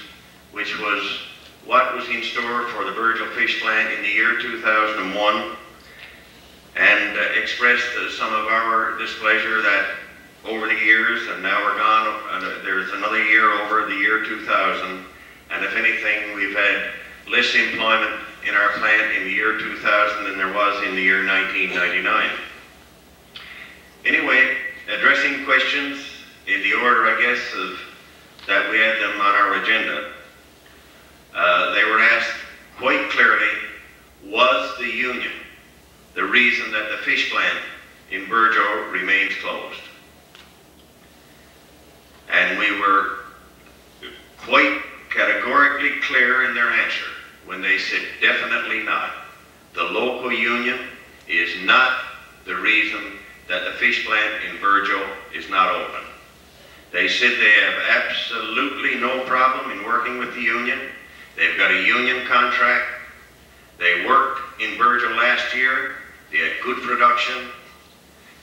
which was what was in store for the Virgil Fish Plant in the year 2001, and expressed some of our displeasure that over the years, and now we're gone, there's another year over the year 2000, and if anything, we've had less employment in our plant in the year 2000 than there was in the year 1999. Anyway, addressing questions in the order, I guess, of that we had them on our agenda, they were asked quite clearly, was the union the reason that the fish plant in Burjo remains closed? And we were quite categorically clear in their answer when they said, definitely not. The local union is not the reason that the fish plant in Burjo is not open. They said they have absolutely no problem in working with the union. They've got a union contract. They worked in Burjo last year. They had good production.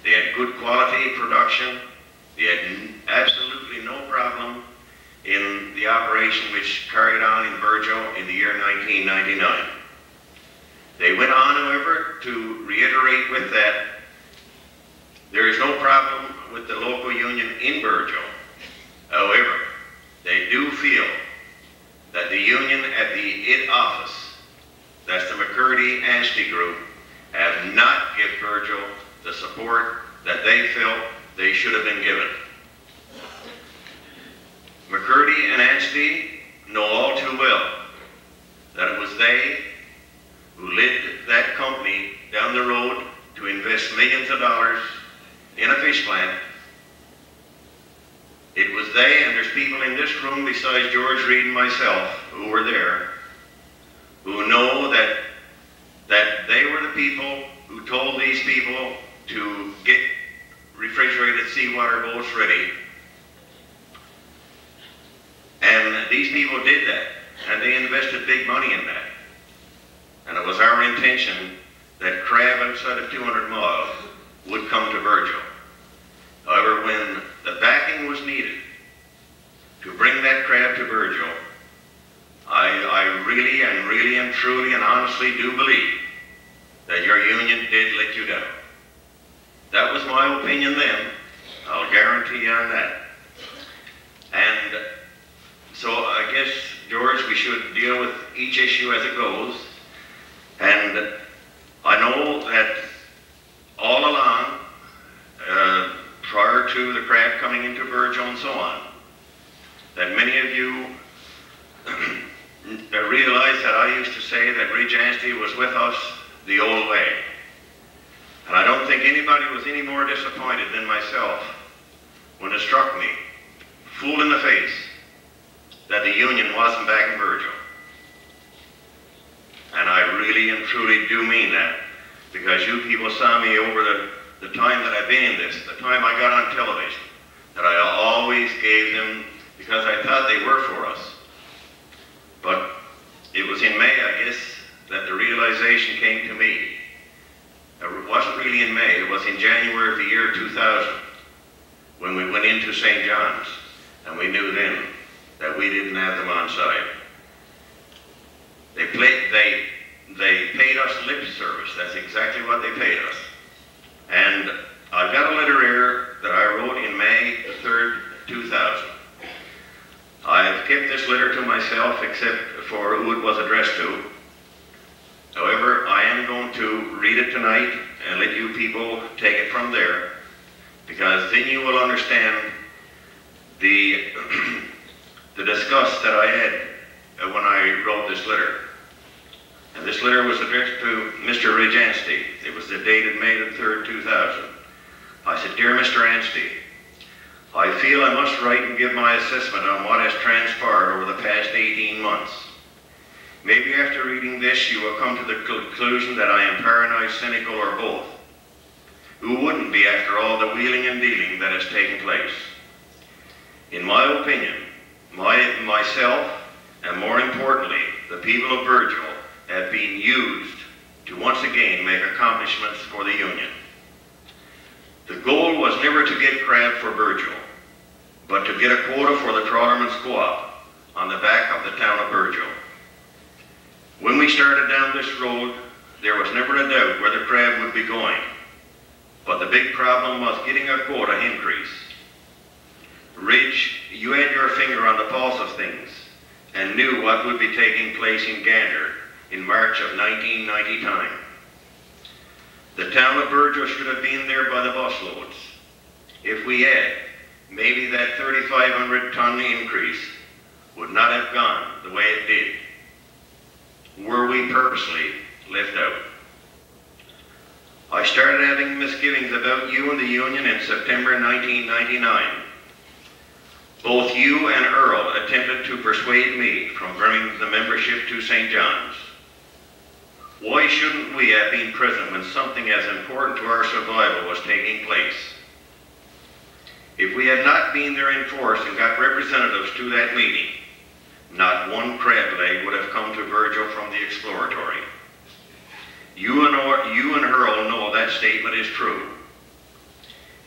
They had good quality production. They had absolutely no problem in the operation which carried on in Burjo in the year 1999. They went on, however, to reiterate with that, there is no problem with the local union in Burjo. However, they do feel that the union at the IT office, that's the McCurdy-Anstey group, have not given Burjo the support that they felt they should have been given. McCurdy and Anstey know all too well that it was they who led that company down the road to invest millions of dollars in a fish plant. It was they, and there's people in this room besides George Reed and myself who were there, who know that they were the people who told these people to get refrigerated seawater boats ready. And these people did that, and they invested big money in that. And it was our intention that crab outside of 200 miles would come to Burjo. However, when the backing was needed to bring that crab to Burjo, I really and truly and honestly do believe that your union did let you down. That was my opinion then. I'll guarantee you on that. And so I guess, George, we should deal with each issue as it goes. And I know that all along, prior to the crab coming into Burjo and so on, that many of you realize that I used to say that Ridge Anstey was with us the old way. And I don't think anybody was any more disappointed than myself when it struck me, full in the face, that the union wasn't back in Burjo. And I really and truly do mean that, because you people saw me over the time that I've been in this, the time I got on television, that I always gave them, because I thought they were for us. But it was in May, I guess, that the realization came to me. It wasn't really in May, it was in January of the year 2000, when we went into St. John's, and we knew then that we didn't have them on site. They paid us lip service. That's exactly what they paid us. And I've got a letter here that I wrote in May the 3rd, 2000, myself except for who it was addressed to. However, I am going to read it tonight and let you people take it from there, because then you will understand the the disgust that I had when I wrote this letter. And this letter was addressed to Mr. Ridge Anstey. It was dated May the 3rd, 2000. I said, "Dear Mr. Anstey, I feel I must write and give my assessment on what has transpired over the past 18 months. Maybe after reading this, you will come to the conclusion that I am paranoid, cynical, or both. Who wouldn't be after all the wheeling and dealing that has taken place? In my opinion, myself, and more importantly, the people of Virgil, have been used to once again make accomplishments for the Union. The goal was never to get crab for Virgil, but to get a quota for the Trawlermen's Co-op on the back of the town of Virgil. When we started down this road, there was never a doubt where the crab would be going, but the big problem was getting a quota increase. Ridge, you had your finger on the pulse of things and knew what would be taking place in Gander in March of 1999. The town of Virgil should have been there by the busloads. If we had, maybe that 3,500 ton increase would not have gone the way it did. Were we purposely left out? I started having misgivings about you and the Union in September 1999. Both you and Earl attempted to persuade me from bringing the membership to St. John's. Why shouldn't we have been present when something as important to our survival was taking place? If we had not been there in force and got representatives to that meeting, not one crab leg would have come to Virgil from the exploratory. You and Earl know that statement is true.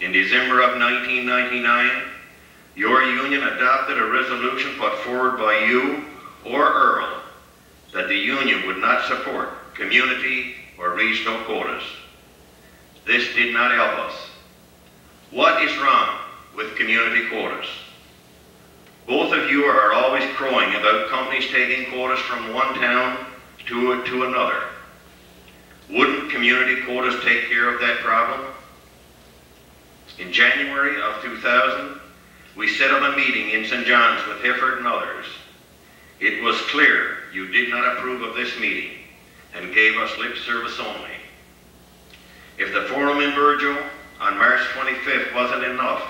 In December of 1999, your union adopted a resolution put forward by you or Earl that the union would not support community or regional quotas. This did not help us. What is wrong with community quotas? Both of you are always crowing about companies taking quotas from one town to another. Wouldn't community quotas take care of that problem? In January of 2000, we set up a meeting in St. John's with Hefford and others. It was clear you did not approve of this meeting and gave us lip service only. If the forum in Virgil on March 25th wasn't enough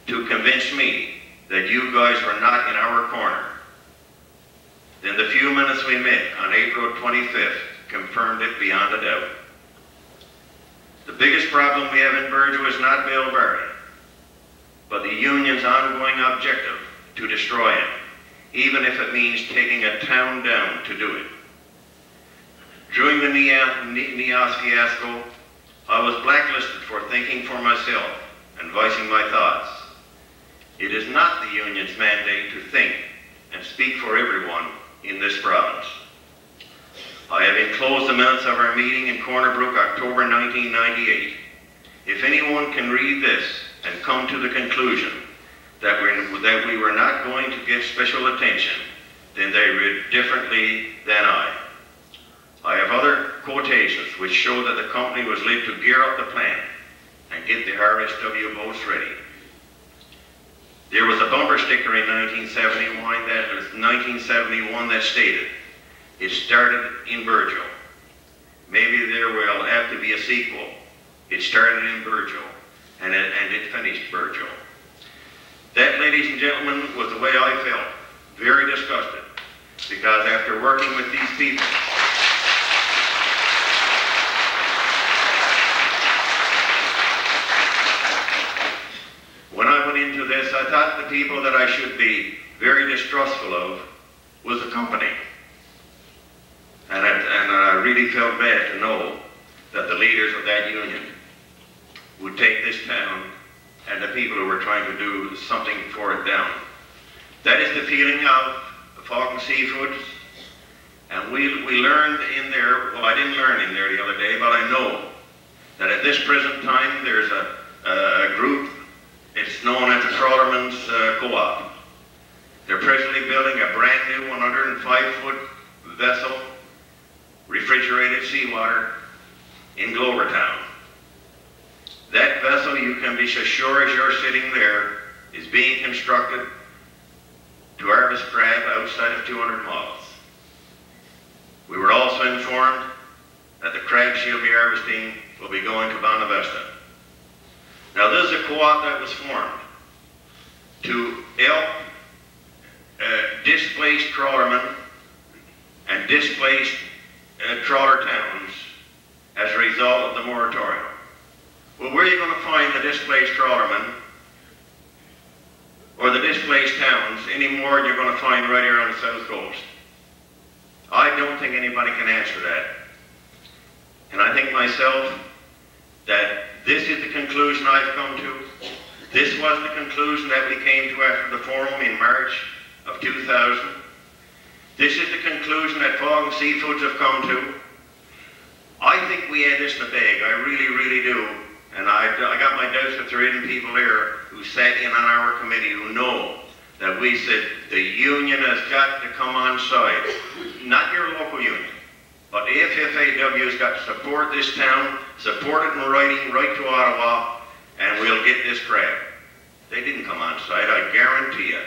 to convince me that you guys were not in our corner, then the few minutes we met on April 25th confirmed it beyond a doubt. The biggest problem we have in Virgil is not Bill Barry, but the union's ongoing objective to destroy him, even if it means taking a town down to do it. During the NEOS fiasco, I was blacklisted for thinking for myself and voicing my thoughts. It is not the union's mandate to think and speak for everyone in this province. I have enclosed the minutes of our meeting in Corner Brook, October 1998. If anyone can read this and come to the conclusion that we were not going to get special attention, then they read differently than I. I have other quotations which show that the company was led to gear up the plant and get the RSW boats ready. There was a bumper sticker in 1971 that stated, "It started in Virgil." Maybe there will have to be a sequel. It started in Virgil, and it finished Virgil. That, ladies and gentlemen, was the way I felt. Very disgusted, because after working with these people, when I went into this, I thought the people that I should be very distrustful of was the company. And I really felt bad to know that the leaders of that union would take this town and the people who were trying to do something for it down. That is the feeling of Falcon Seafoods. And we learned in there, well, I didn't learn in there the other day, but I know that at this present time there's a group, it's known as the Trawlermen's Co-op. They're presently building a brand new 105-foot vessel, refrigerated seawater, in Glovertown. That vessel, you can be as sure as you're sitting there, is being constructed to harvest crab outside of 200 miles. We were also informed that the crab she'll be harvesting will be going to Bonavista. Now, this is a co-op that was formed to help displaced trawlermen and displaced trawler towns as a result of the moratorium. Well, where are you going to find the displaced trawlermen or the displaced towns any more than you're going to find right here on the south coast? I don't think anybody can answer that. And I think myself that this is the conclusion I've come to. This was the conclusion that we came to after the forum in March of 2000. This is the conclusion that Fog and Seafoods have come to. I think we had this in the bag. I really, really do. And I got my doubts that there isn't people here who sat in on our committee who know that we said the union has got to come on side. Not your local union, but the FFAW has got to support this town, support it in writing, right to Ottawa, and we'll get this crab. They didn't come on side, I guarantee you.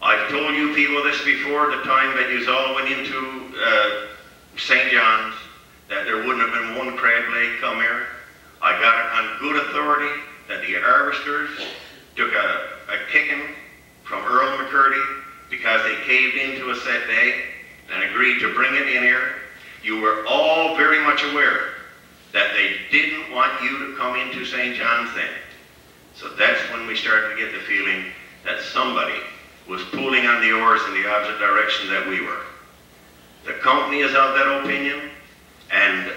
I've told you people this before, the time that you all went into St. John's, that there wouldn't have been one crab leg come here. I got it on good authority that the harvesters took a kicking from Earl McCurdy because they caved into us that day and agreed to bring it in here. You were all very much aware that they didn't want you to come into St. John's then. So that's when we started to get the feeling that somebody was pulling on the oars in the opposite direction that we were. The company is of that opinion, and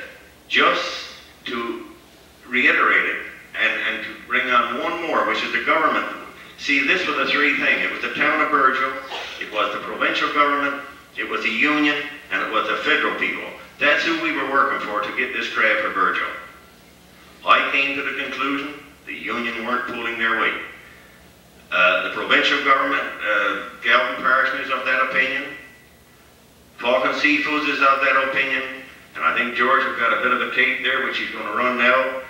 just to reiterate it and to bring on one more, which is the government. See, this was a three thing. It was the town of Burgeo, it was the provincial government, it was the union, and it was the federal people. That's who we were working for to get this crab for Burgeo. I came to the conclusion the union weren't pulling their weight. The provincial government, Galvin Parsons is of that opinion. Falcon Seafoods is of that opinion. And I think George has got a bit of a tape there, which he's going to run now.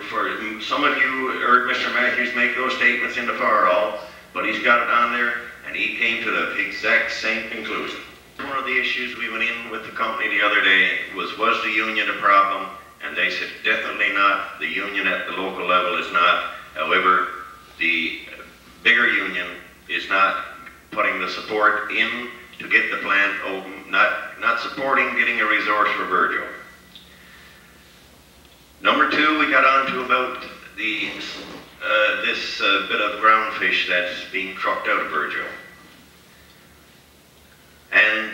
For some of you heard Mr. Matthews make those statements in the fire hall, but he's got it on there, and he came to the exact same conclusion. One of the issues we went in with the company the other day was the union a problem? And they said, definitely not. The union at the local level is not. However, the bigger union is not putting the support in to get the plant open, not supporting getting a resource for Burgeo. Number two, we got on to about this bit of ground fish that's being trucked out of Burgeo. And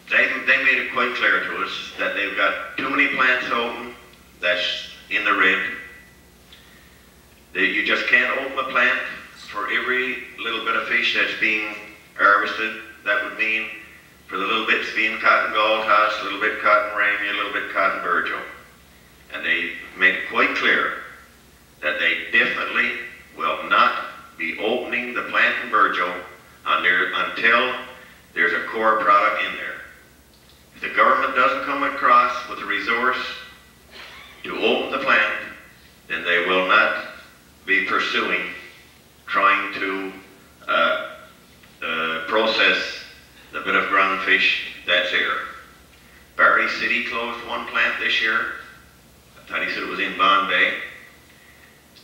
they made it quite clear to us that they've got too many plants open that's in the red. That you just can't open a plant for every little bit of fish that's being harvested. That would mean for the little bits being caught in Galtas, a little bit caught in Ramey, a little bit caught in Burgeo. And they made it quite clear that they definitely will not be opening the plant in Burgeo until there's a core product in there. If the government doesn't come across with a resource to open the plant, then they will not be pursuing trying to process the bit of ground fish that's here. Barrie City closed one plant this year. I thought he said it was in Bombay.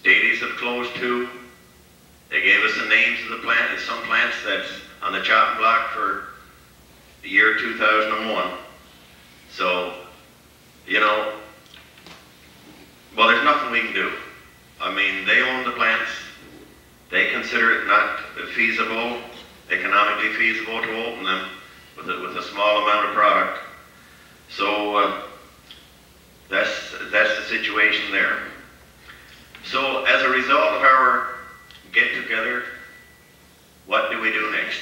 Dailies have closed two. They gave us the names of the plant. There's some plants that's on the chopping block for the year 2001. So, you know, well, there's nothing we can do. I mean, they own the plants. They consider it not feasible, economically feasible to open them with a small amount of product. So that's the situation there. So as a result of our get-together, what do we do next?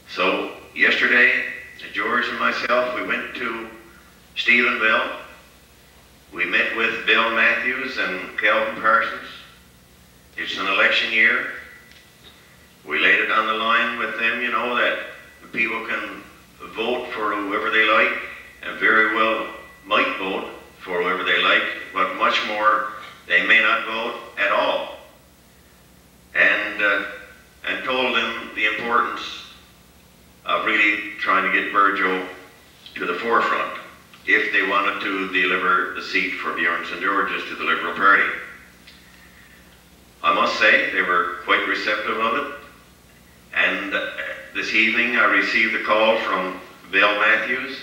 So yesterday, George and myself, we went to Stephenville. We met with Bill Matthews and Calvin Parsons. It's an election year. We laid it on the line with them, you know, that people can vote for whoever they like, and very well might vote for whoever they like, but much more, they may not vote at all. And told them the importance of really trying to get Burjo to the forefront if they wanted to deliver the seat for Bjorn St. George's to the Liberal Party. I must say they were quite receptive of it, and this evening I received a call from Bill Matthews.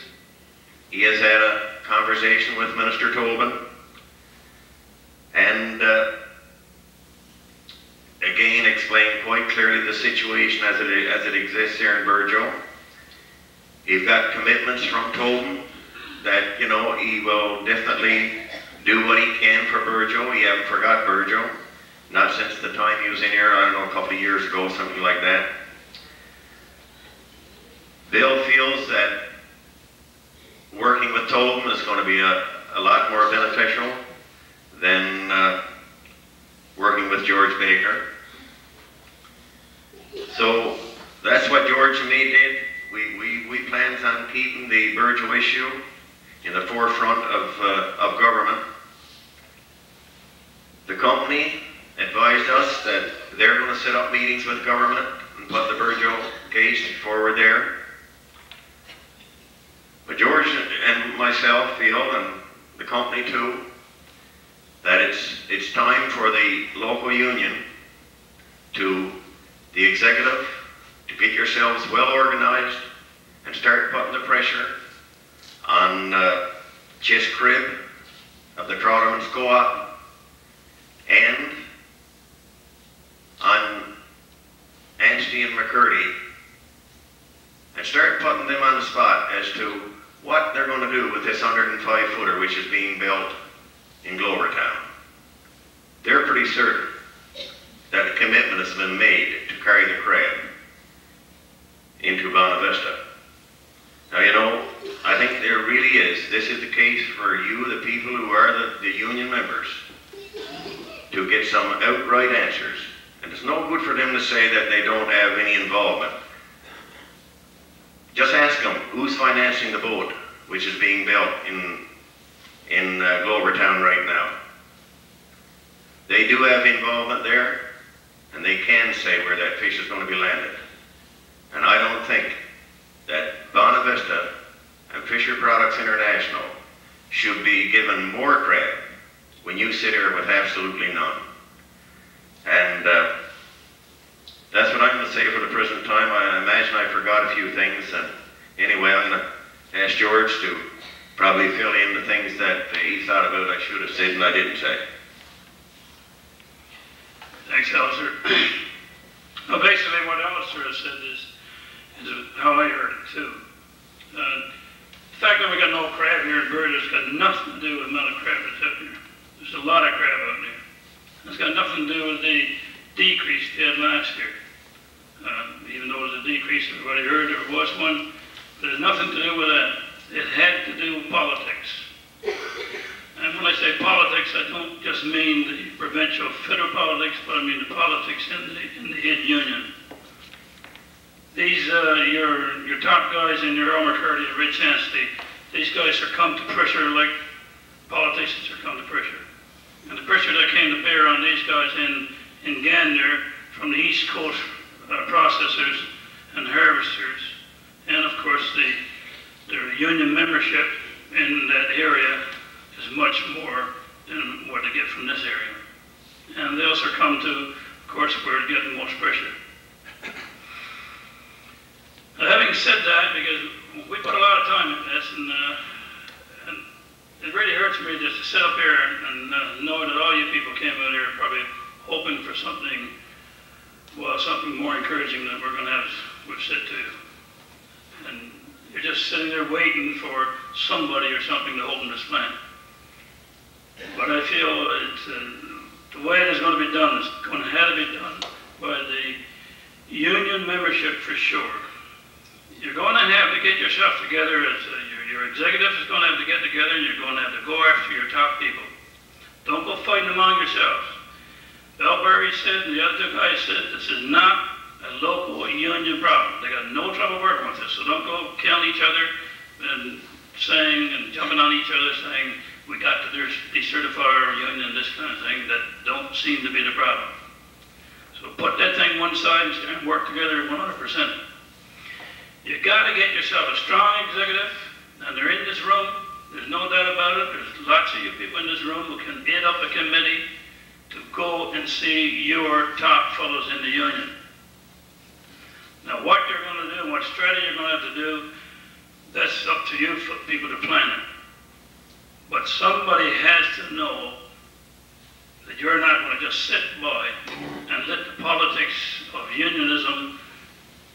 He has had a conversation with Minister Tobin, and again explained quite clearly the situation as it exists here in Burjo. He's got commitments from Tobin that, you know, he will definitely do what he can for Burjo. He haven't forgot Burjo, not since the time he was in here, I don't know, a couple of years ago, something like that. Bill feels that working with Tobin is going to be a lot more beneficial than working with George Baker. So that's what George and me did. We planned on keeping the Burjo issue in the forefront of government. The company advised us that they're going to set up meetings with government and put the Burjo case forward there. But George and myself feel, and the company too, that it's time for the local union the executive, to get yourselves well organized and start putting the pressure on Chis Cribb of the Trotterman's Co-op and on Anstey and McCurdy, and start putting them on the spot as to what they're going to do with this 105-footer which is being built in Glovertown. They're pretty certain that a commitment has been made to carry the crab into Bonavista. Now, you know, I think there really is. This is the case for you, the people who are the union members, to get some outright answers. And it's no good for them to say that they don't have any involvement. Just ask them, who's financing the boat which is being built in Glovertown right now? They do have involvement there, and they can say where that fish is going to be landed. And I don't think that Bonavista and Fisher Products International should be given more credit when you sit here with absolutely none. And that's what I'm going to say for the present time. I imagine I forgot a few things, and anyway, I'm going to ask George to probably fill in the things that he thought about I should have said and I didn't say. Thanks, Alistair. Well, basically what Alistair has said is how I heard it too. The fact that we got no crab here in Burjo has got nothing to do with the amount of crab that's out here. There's a lot of crab out there. It's got nothing to do with the decrease we had last year. Even though it was a decrease, everybody heard there was one, but there's nothing to do with that. It had to do with politics. And when I say politics, I don't just mean the provincial federal politics, but I mean the politics in the head union. These, your top guys in your Elmer Curdy and Rich Anstey, these guys succumb to pressure like politicians succumb to pressure. And the pressure that came to bear on these guys in Gander from the East Coast processors and harvesters, and of course the union membership in that area is much more than what they get from this area. And they also come to, of course, where they're getting most pressure. Now, having said that, because we put a lot of time into this, and it really hurts me just to sit up here and know that all you people came out here probably hoping for something, well, something more encouraging than we're going to have, we've said to you. And you're just sitting there waiting for somebody or something to open this plant. But I feel it's, the way it is going to be done is going to have to be done by the union membership for sure. You're going to have to get yourself together as your executive is going to have to get together, and you're going to have to go after your top people. Don't go fighting among yourselves. Bellberry said, and the other two guys said, this is not a local union problem. They got no trouble working with this, so don't go killing each other and saying and jumping on each other saying we got to decertify our union and this kind of thing. That don't seem to be the problem. So put that thing one side and work together 100%. You got to get yourself a strong executive, and they're in this room. There's no doubt about it. There's lots of you people in this room who can head up a committee to go and see your top fellows in the union. Now, what you're going to do, what strategy you're going to have to do, that's up to you for people to plan it. But somebody has to know that you're not going to just sit by and let the politics of unionism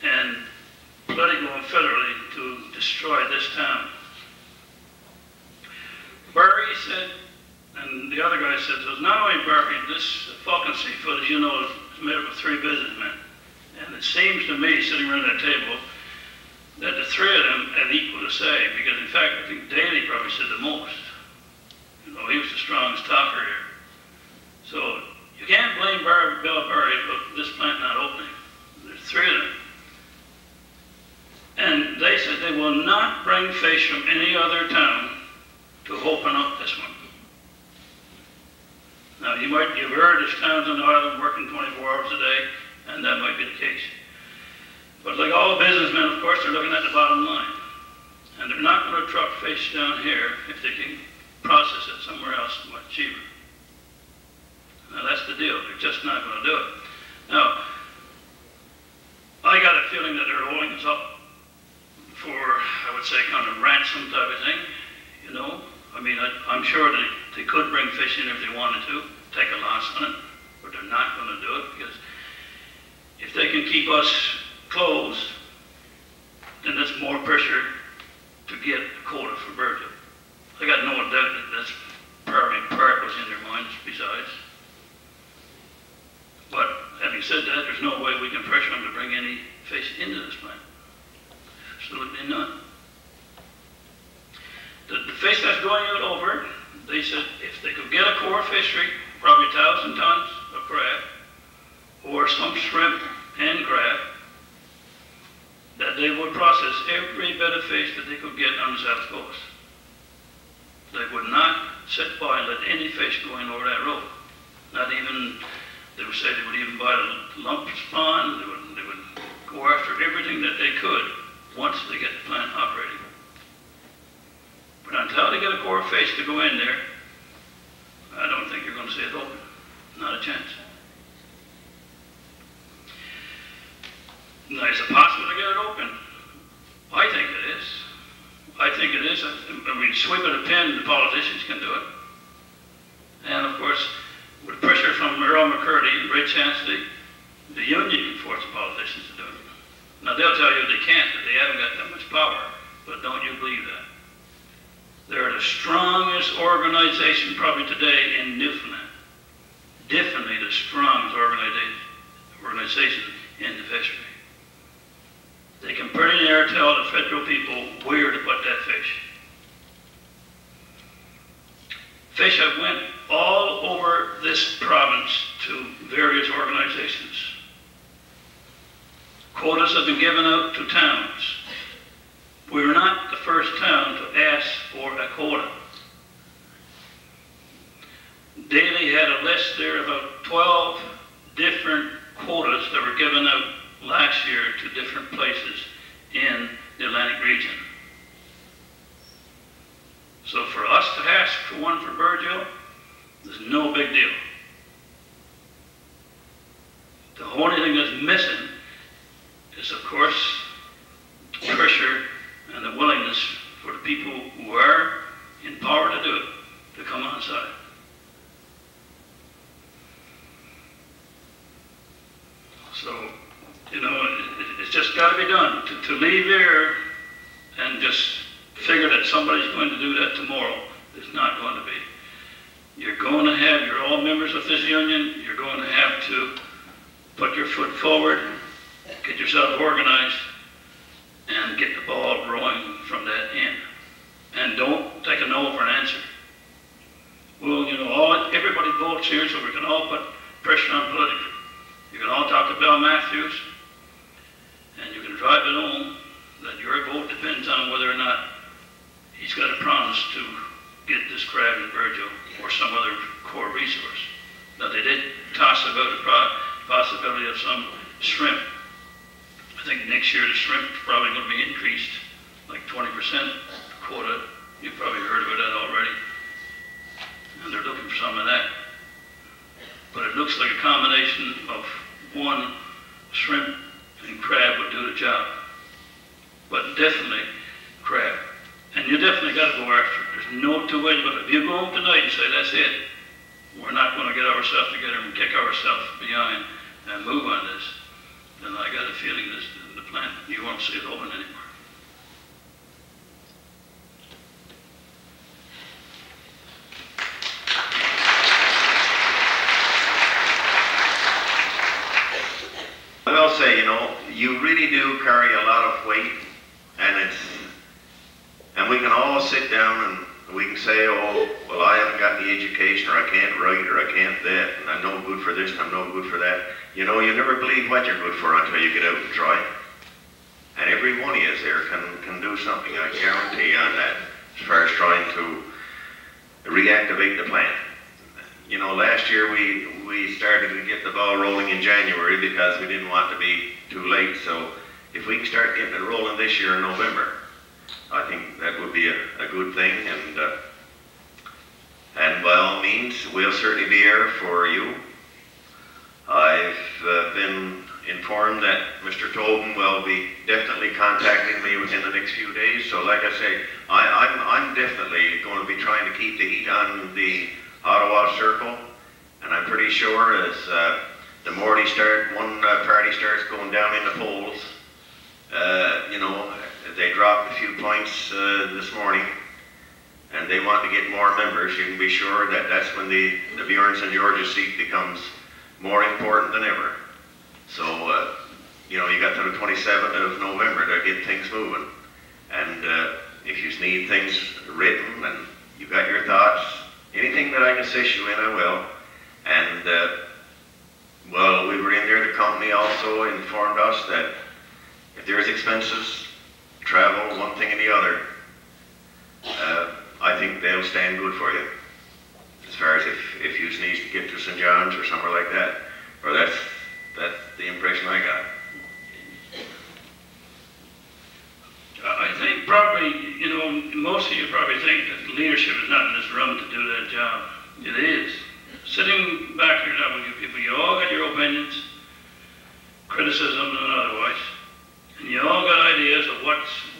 and political and federally to destroy this town. Barry said, and the other guy said, so it's not only Barry, this Falcon Seafood, as you know, is made up of 3 businessmen. And it seems to me, sitting around that table, that the 3 of them have equal to say, because in fact, I think Daley probably said the most. You know, he was the strongest talker here. So you can't blame Bill Barry for this plant not opening. There's 3 of them. And they said they will not bring fish from any other town to open up this one. Now, you've heard there's towns on the island working 24 hours a day, and that might be the case. But like all businessmen, of course, they're looking at the bottom line. And they're not going to truck fish down here if they can process it somewhere else much cheaper. Now, that's the deal. They're just not going to do it. Now, I got a feeling that they're holding us up for, I would say, kind of ransom type of thing, you know. I mean, I'm sure they could bring fish in if they wanted to, take a loss on it, but they're not going to do it because if they can keep us closed, then that's more pressure to get a quota for Virgil. I got no doubt that that's probably part was in their minds besides. But having said that, there's no way we can pressure them to bring any fish into this plant. Absolutely none. The fish that's going out over, they said if they could get a core fishery, probably 1,000 tons of crab, or some shrimp and crab, that they would process every bit of fish that they could get on the South Coast. They would not sit by and let any fish go in over that road. Not even, they would say they would even buy the lump spawn, they would go after everything that they could once they get the plant operating. But until they get a core fish to go in there, I don't think you're going to see it open. Not a chance. Now, is it possible to get it open? I think it is. I think it is. I mean, sweep of the pen, the politicians can do it. And of course, with pressure from Earl McCurdy and Ray Chancellor, the union can force the politicians to do it. Now, they'll tell you they can't, that they haven't got that much power, but don't you believe that? They're the strongest organization probably today in Newfoundland. Definitely the strongest organization in the fishery. They can pretty near tell the federal people where to put that fish. Fish have went all over this province to various organizations. Quotas have been given out to towns. We're not the first town to ask for a quota. Daley had a list there of about 12 different quotas that were given out last year to different places in the Atlantic region. So for us to ask for one for Virgil, there's no big deal. The only thing that's missing is, of course, pressure and the willingness for the people who are in power to do it to come on side. So, you know, it's just got to be done. To leave here and just figure that somebody's going to do that tomorrow is not going to be. You're going to have, you're all members of this union, you're going to have to put your foot forward, get yourself organized, and get the ball rolling from that end. And don't take a no for an answer. Well, you know, everybody votes here so we can all put pressure on politically. You can all talk to Bill Matthews, drive it home that your vote depends on whether or not he's got a promise to get this crab and Virgil or some other core resource. Now they did toss about the possibility of some shrimp. I think next year the shrimp is probably going to be increased like 20% quota. You've probably heard about that already. And they're looking for some of that. But it looks like a combination of one, shrimp and crab would do the job. But definitely crab. And you definitely got to go after it. There's no two ways about it. If you go home tonight and say, that's it, we're not going to get ourselves together and kick ourselves behind and move on this, then I got a feeling this, the plant, you won't see it open anymore. I will say, you know, you really do carry a lot of weight, and we can all sit down and we can say, oh, well, I haven't got the education, or I can't write, or I can't that, and I'm no good for this, and I'm no good for that. You know, you never believe what you're good for until you get out and try. And every one of you there can do something, I guarantee on that, as far as trying to reactivate the plant. You know, last year we started to get the ball rolling in January because we didn't want to be too late. So if we can start getting it rolling this year in November, I think that would be a good thing. And by all means, we'll certainly be here for you. I've been informed that Mr. Tobin will be definitely contacting me within the next few days. So like I say, I'm definitely going to be trying to keep the heat on the Ottawa Circle, and I'm pretty sure as the more one party starts going down in the polls, you know, they dropped a few points this morning, and they want to get more members. You can be sure that that's when the Bjorns and Georgia seat becomes more important than ever. So, you know, you got to the 27th of November to get things moving, and if you need things written and you got your thoughts, anything that I can assist you in, I will. And, well, we were in there, the company also informed us that if there's expenses, travel, one thing and the other, I think they'll stand good for you. As far as if you need to get to St. John's or somewhere like that. Or that's the impression I got. I think probably, you know, most of you probably think that leadership is not in this room to do that job. It is. Sitting back here now with you people, you all got your opinions, criticisms and otherwise, and you all got ideas of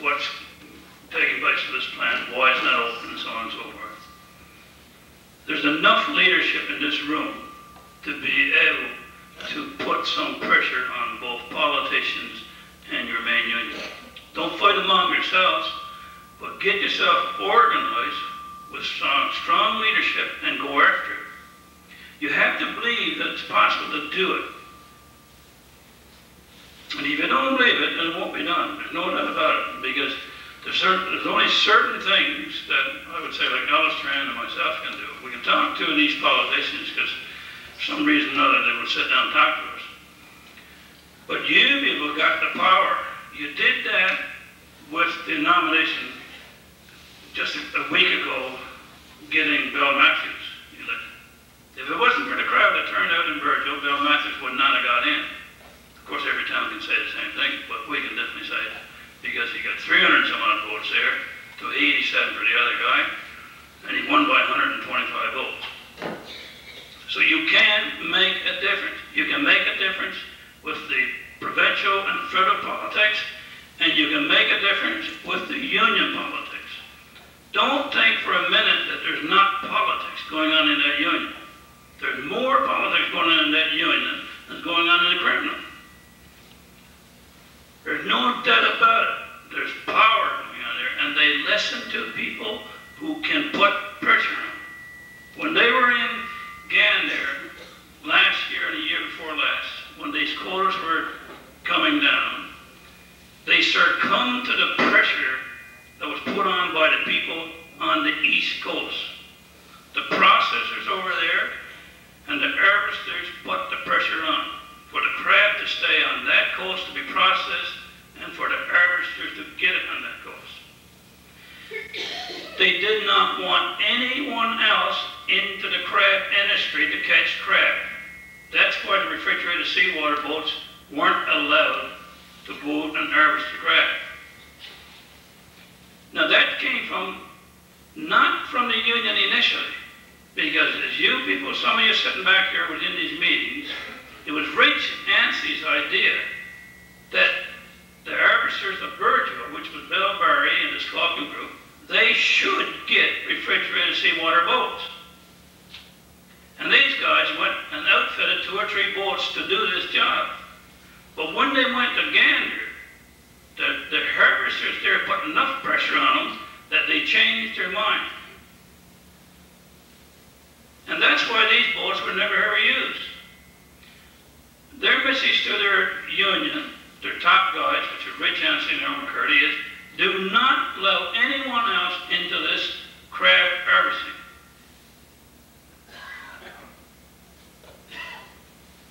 what's taking place with this plant, why it's not open, and so on and so forth. There's enough leadership in this room to be able to put some pressure on both politicians and your main union. Don't fight among yourselves, but get yourself organized with strong leadership and go after it. You have to believe that it's possible to do it. And if you don't believe it, then it won't be done. There's no doubt about it, because there's only certain things that I would say, like Alistair and myself can do. We can talk to these politicians because for some reason or another they would sit down and talk to us. But you people got the power. You did that with the nomination just a week ago, getting Bill Matthews elected. If it wasn't for the crowd that turned out in Virgil, Bill Matthews would not have got in. Of course, every town can say the same thing, but we can definitely say it, because he got 300 some odd votes there to 87 for the other guy, and he won by 125 votes. So you can make a difference. You can make a difference with the provincial and federal politics, and you can make a difference with the union politics. Don't think for a minute that there's not politics going on in that union. There's more politics going on in that union than going on in the criminal. There's no doubt about it. There's power going on there, and they listen to people who can put pressure on them. When they were in Gander last year and the year before last, when these quotas were coming down, they succumbed to the pressure that was put on by the people on the East Coast. The processors over there and the harvesters put the pressure on for the crab to stay on that coast to be processed and industry to catch crab. That's why the refrigerated seawater boats weren't allowed to go out and harvest the crab. Now that came from, not from the union initially, because as you people, some of you sitting back here within these meetings, it was Rich Yancey's idea that the harvesters of Virgil, which was Bill Barry and his Squawking group, they should get refrigerated seawater boats. And these guys went and outfitted 2 or 3 boats to do this job. But when they went to gander, the harvesters there put enough pressure on them that they changed their mind. And that's why these boats were never ever used. Their message to their union, their top guys, which are Rich Yancey and Elmer Curdy, is do not allow anyone else into this crab harvesting.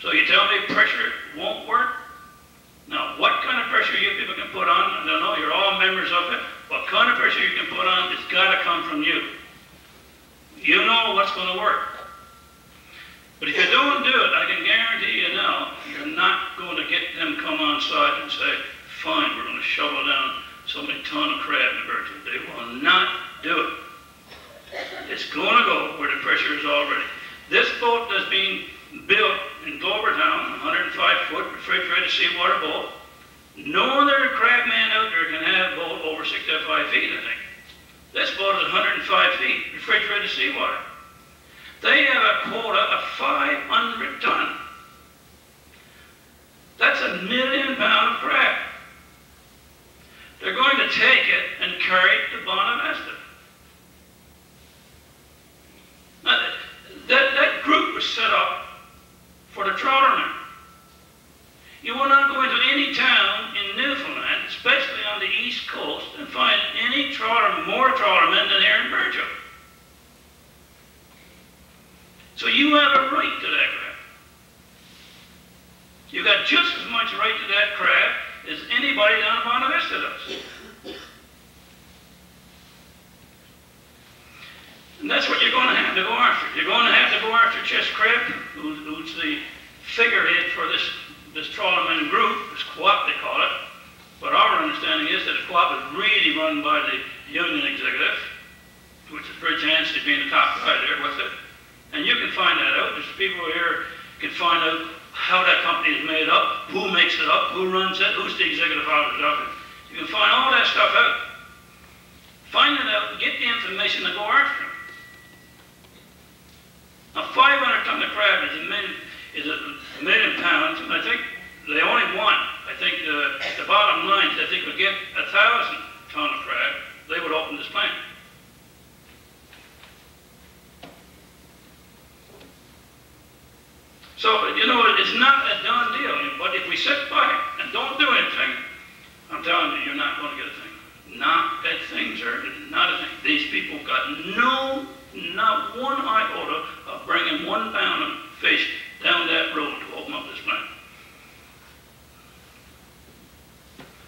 So you tell me pressure won't work? Now, what kind of pressure you people can put on, I don't know, you're all members of it, what kind of pressure you can put on, it's got to come from you. You know what's going to work. But if you don't do it, I can guarantee you now, you're not going to get them come on side and say, fine, we're going to shovel down so many ton of crab in the Virgin. They will not do it. It's going to go where the pressure is already. This boat that's being built in Glovertown, 105-foot refrigerated seawater boat. No other crab man out there can have a boat over 65 feet, I think. This boat is 105 feet, refrigerated seawater. They have a quota of 500 ton. That's 1 million pound of crab. They're going to take it and carry it to Bonavista. Now, that group was set up for the trawlermen. You will not go into any town in Newfoundland, especially on the East Coast, and find any more trawlermen than there in Virgil. So you have a right to that crab. You've got just as much right to that crab as anybody down in Bonavista does. And that's what you're going to have to go after. You're going to have to go after Chess Crab, who's the figurehead for this trawlerman group, this co-op they call it. But our understanding is that the co-op is really run by the union executive, which is Rich Yancey being the top guy there with it. And you can find that out. There's people here can find out how that company is made up, who makes it up, who runs it, who's the executive officer of it. You can find all that stuff out. Find it out and get the information and go after them. Now, 500 ton of crab is a million pounds, and I think they only want, I think the bottom line is if they could get 1,000 ton of crab, they would open this plant. So, you know, it's not a done deal, but if we sit back and don't do anything, I'm telling you, you're not going to get a thing. Not a thing, sir. Not a thing. These people got not one iota of bringing 1 pound of fish down that road to open up this plant.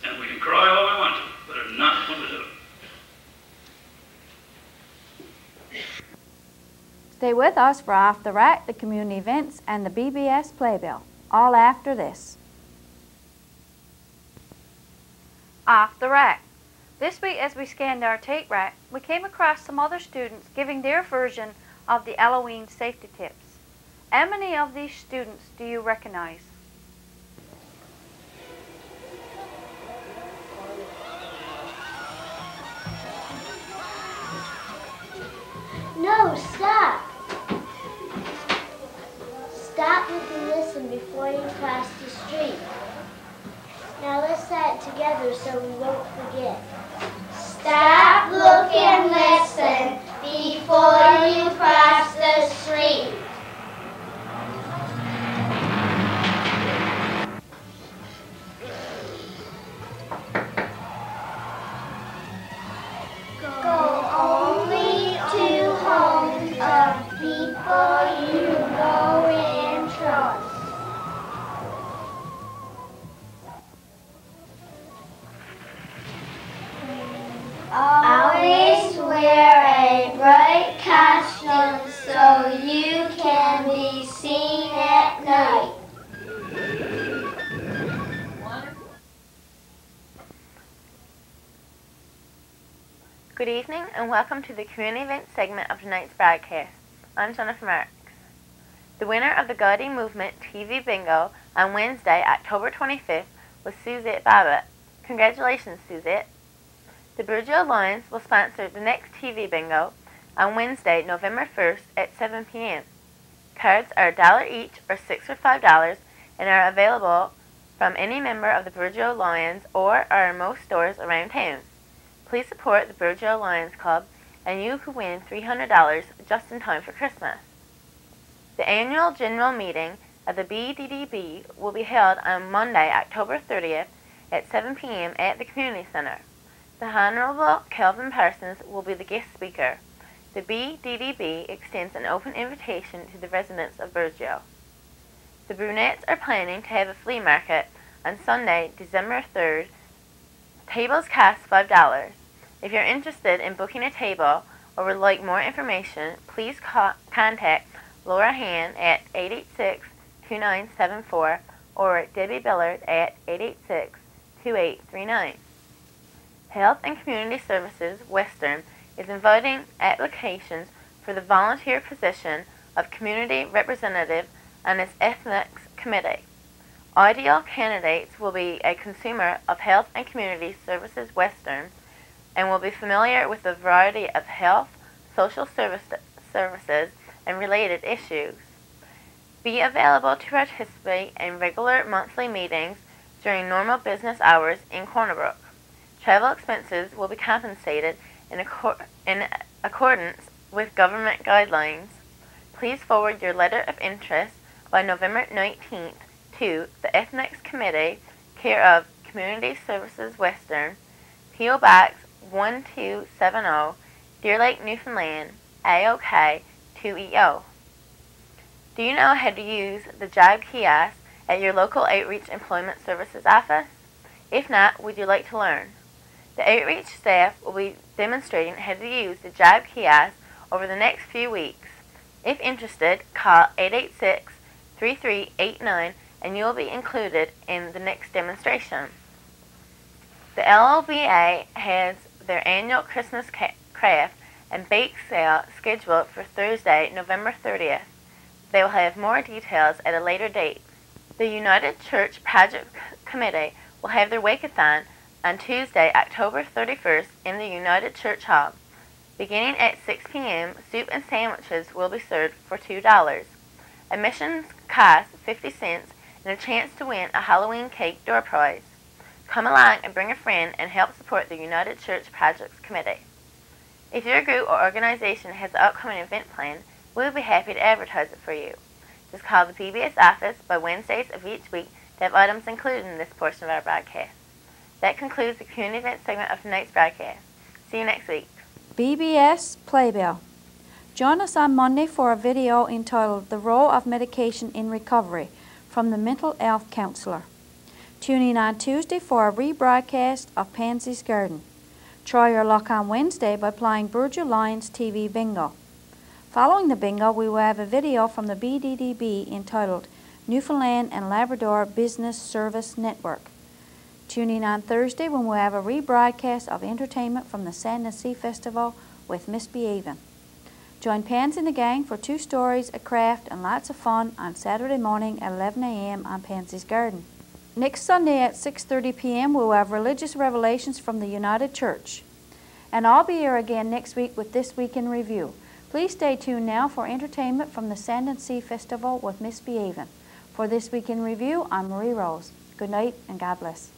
And we can cry all we want to, but they're not going to do it. Stay with us for Off the Rack, the community events, and the BBS Playbill, all after this. Off the Rack. This week, as we scanned our tape rack, we came across some other students giving their version of the Halloween safety tips. How many of these students do you recognize? No, stop! Stop and listen before you cross the street. Now let's say it together so we won't forget. Stop, look, and listen before you cross the street. Go only to homes of people you know and trust. Always wear a bright costume so you seen at night. Good evening and welcome to the community event segment of tonight's broadcast. I'm Jennifer Marks. The winner of the Gaudy Movement TV Bingo on Wednesday, October 25th was Suzette Babbitt. Congratulations, Suzette. The Burgeo Lions will sponsor the next TV Bingo on Wednesday, November 1st at 7 p.m. Cards are $1 each or 6 for $5 and are available from any member of the Burgeo Lions or are in most stores around town. Please support the Burgeo Lions Club and you could win $300 just in time for Christmas. The annual general meeting of the BDDB will be held on Monday, October 30th at 7 p.m. at the Community Center. The Honorable Kelvin Parsons will be the guest speaker. The BDDB extends an open invitation to the residents of Burgeo. The Brunettes are planning to have a flea market on Sunday, December 3rd. Tables cost $5. If you're interested in booking a table or would like more information, please contact Laura Han at 886-2974 or Debbie Billard at 886-2839. Health and Community Services Western is inviting applications for the volunteer position of community representative on its ethics committee. Ideal candidates will be a consumer of Health and Community Services Western and will be familiar with a variety of health, social services, and related issues. Be available to participate in regular monthly meetings during normal business hours in Corner Brook. Travel expenses will be compensated in accordance with government guidelines. Please forward your letter of interest by November 19th to the Ethics Committee, care of Community Services Western, P.O. Box 1270, Deer Lake, Newfoundland, AOK 2EO. Do you know how to use the job kiosk at your local Outreach Employment Services office? If not, would you like to learn? The Outreach staff will be demonstrating how to use the job kiosk over the next few weeks. If interested, call 886-3389 and you will be included in the next demonstration. The LOBA has their annual Christmas craft and bake sale scheduled for Thursday, November 30th. They will have more details at a later date. The United Church Project Committee will have their Wake-a-thon on Tuesday, October 31st in the United Church Hall. Beginning at 6 p.m., soup and sandwiches will be served for $2. Admissions cost 50 cents and a chance to win a Halloween cake door prize. Come along and bring a friend and help support the United Church Projects Committee. If your group or organization has an upcoming event planned, we will be happy to advertise it for you. Just call the PBS office by Wednesdays of each week to have items included in this portion of our broadcast. That concludes the community event segment of tonight's broadcast. See you next week. BBS Playbill. Join us on Monday for a video entitled The Role of Medication in Recovery from the Mental Health Counselor. Tune in on Tuesday for a rebroadcast of Pansy's Garden. Try your luck on Wednesday by playing Burgeo Lions TV Bingo. Following the bingo, we will have a video from the BDDB entitled Newfoundland and Labrador Business Service Network. Tune in on Thursday when we'll have a rebroadcast of entertainment from the Sand and Sea Festival with Miss Beaven. Join Pansy and the gang for 2 stories, a craft, and lots of fun on Saturday morning at 11 a.m. on Pansy's Garden. Next Sunday at 6:30 p.m. we'll have Religious Revelations from the United Church. And I'll be here again next week with This Week in Review. Please stay tuned now for entertainment from the Sand and Sea Festival with Miss Beaven. For This Week in Review, I'm Marie Rose. Good night and God bless.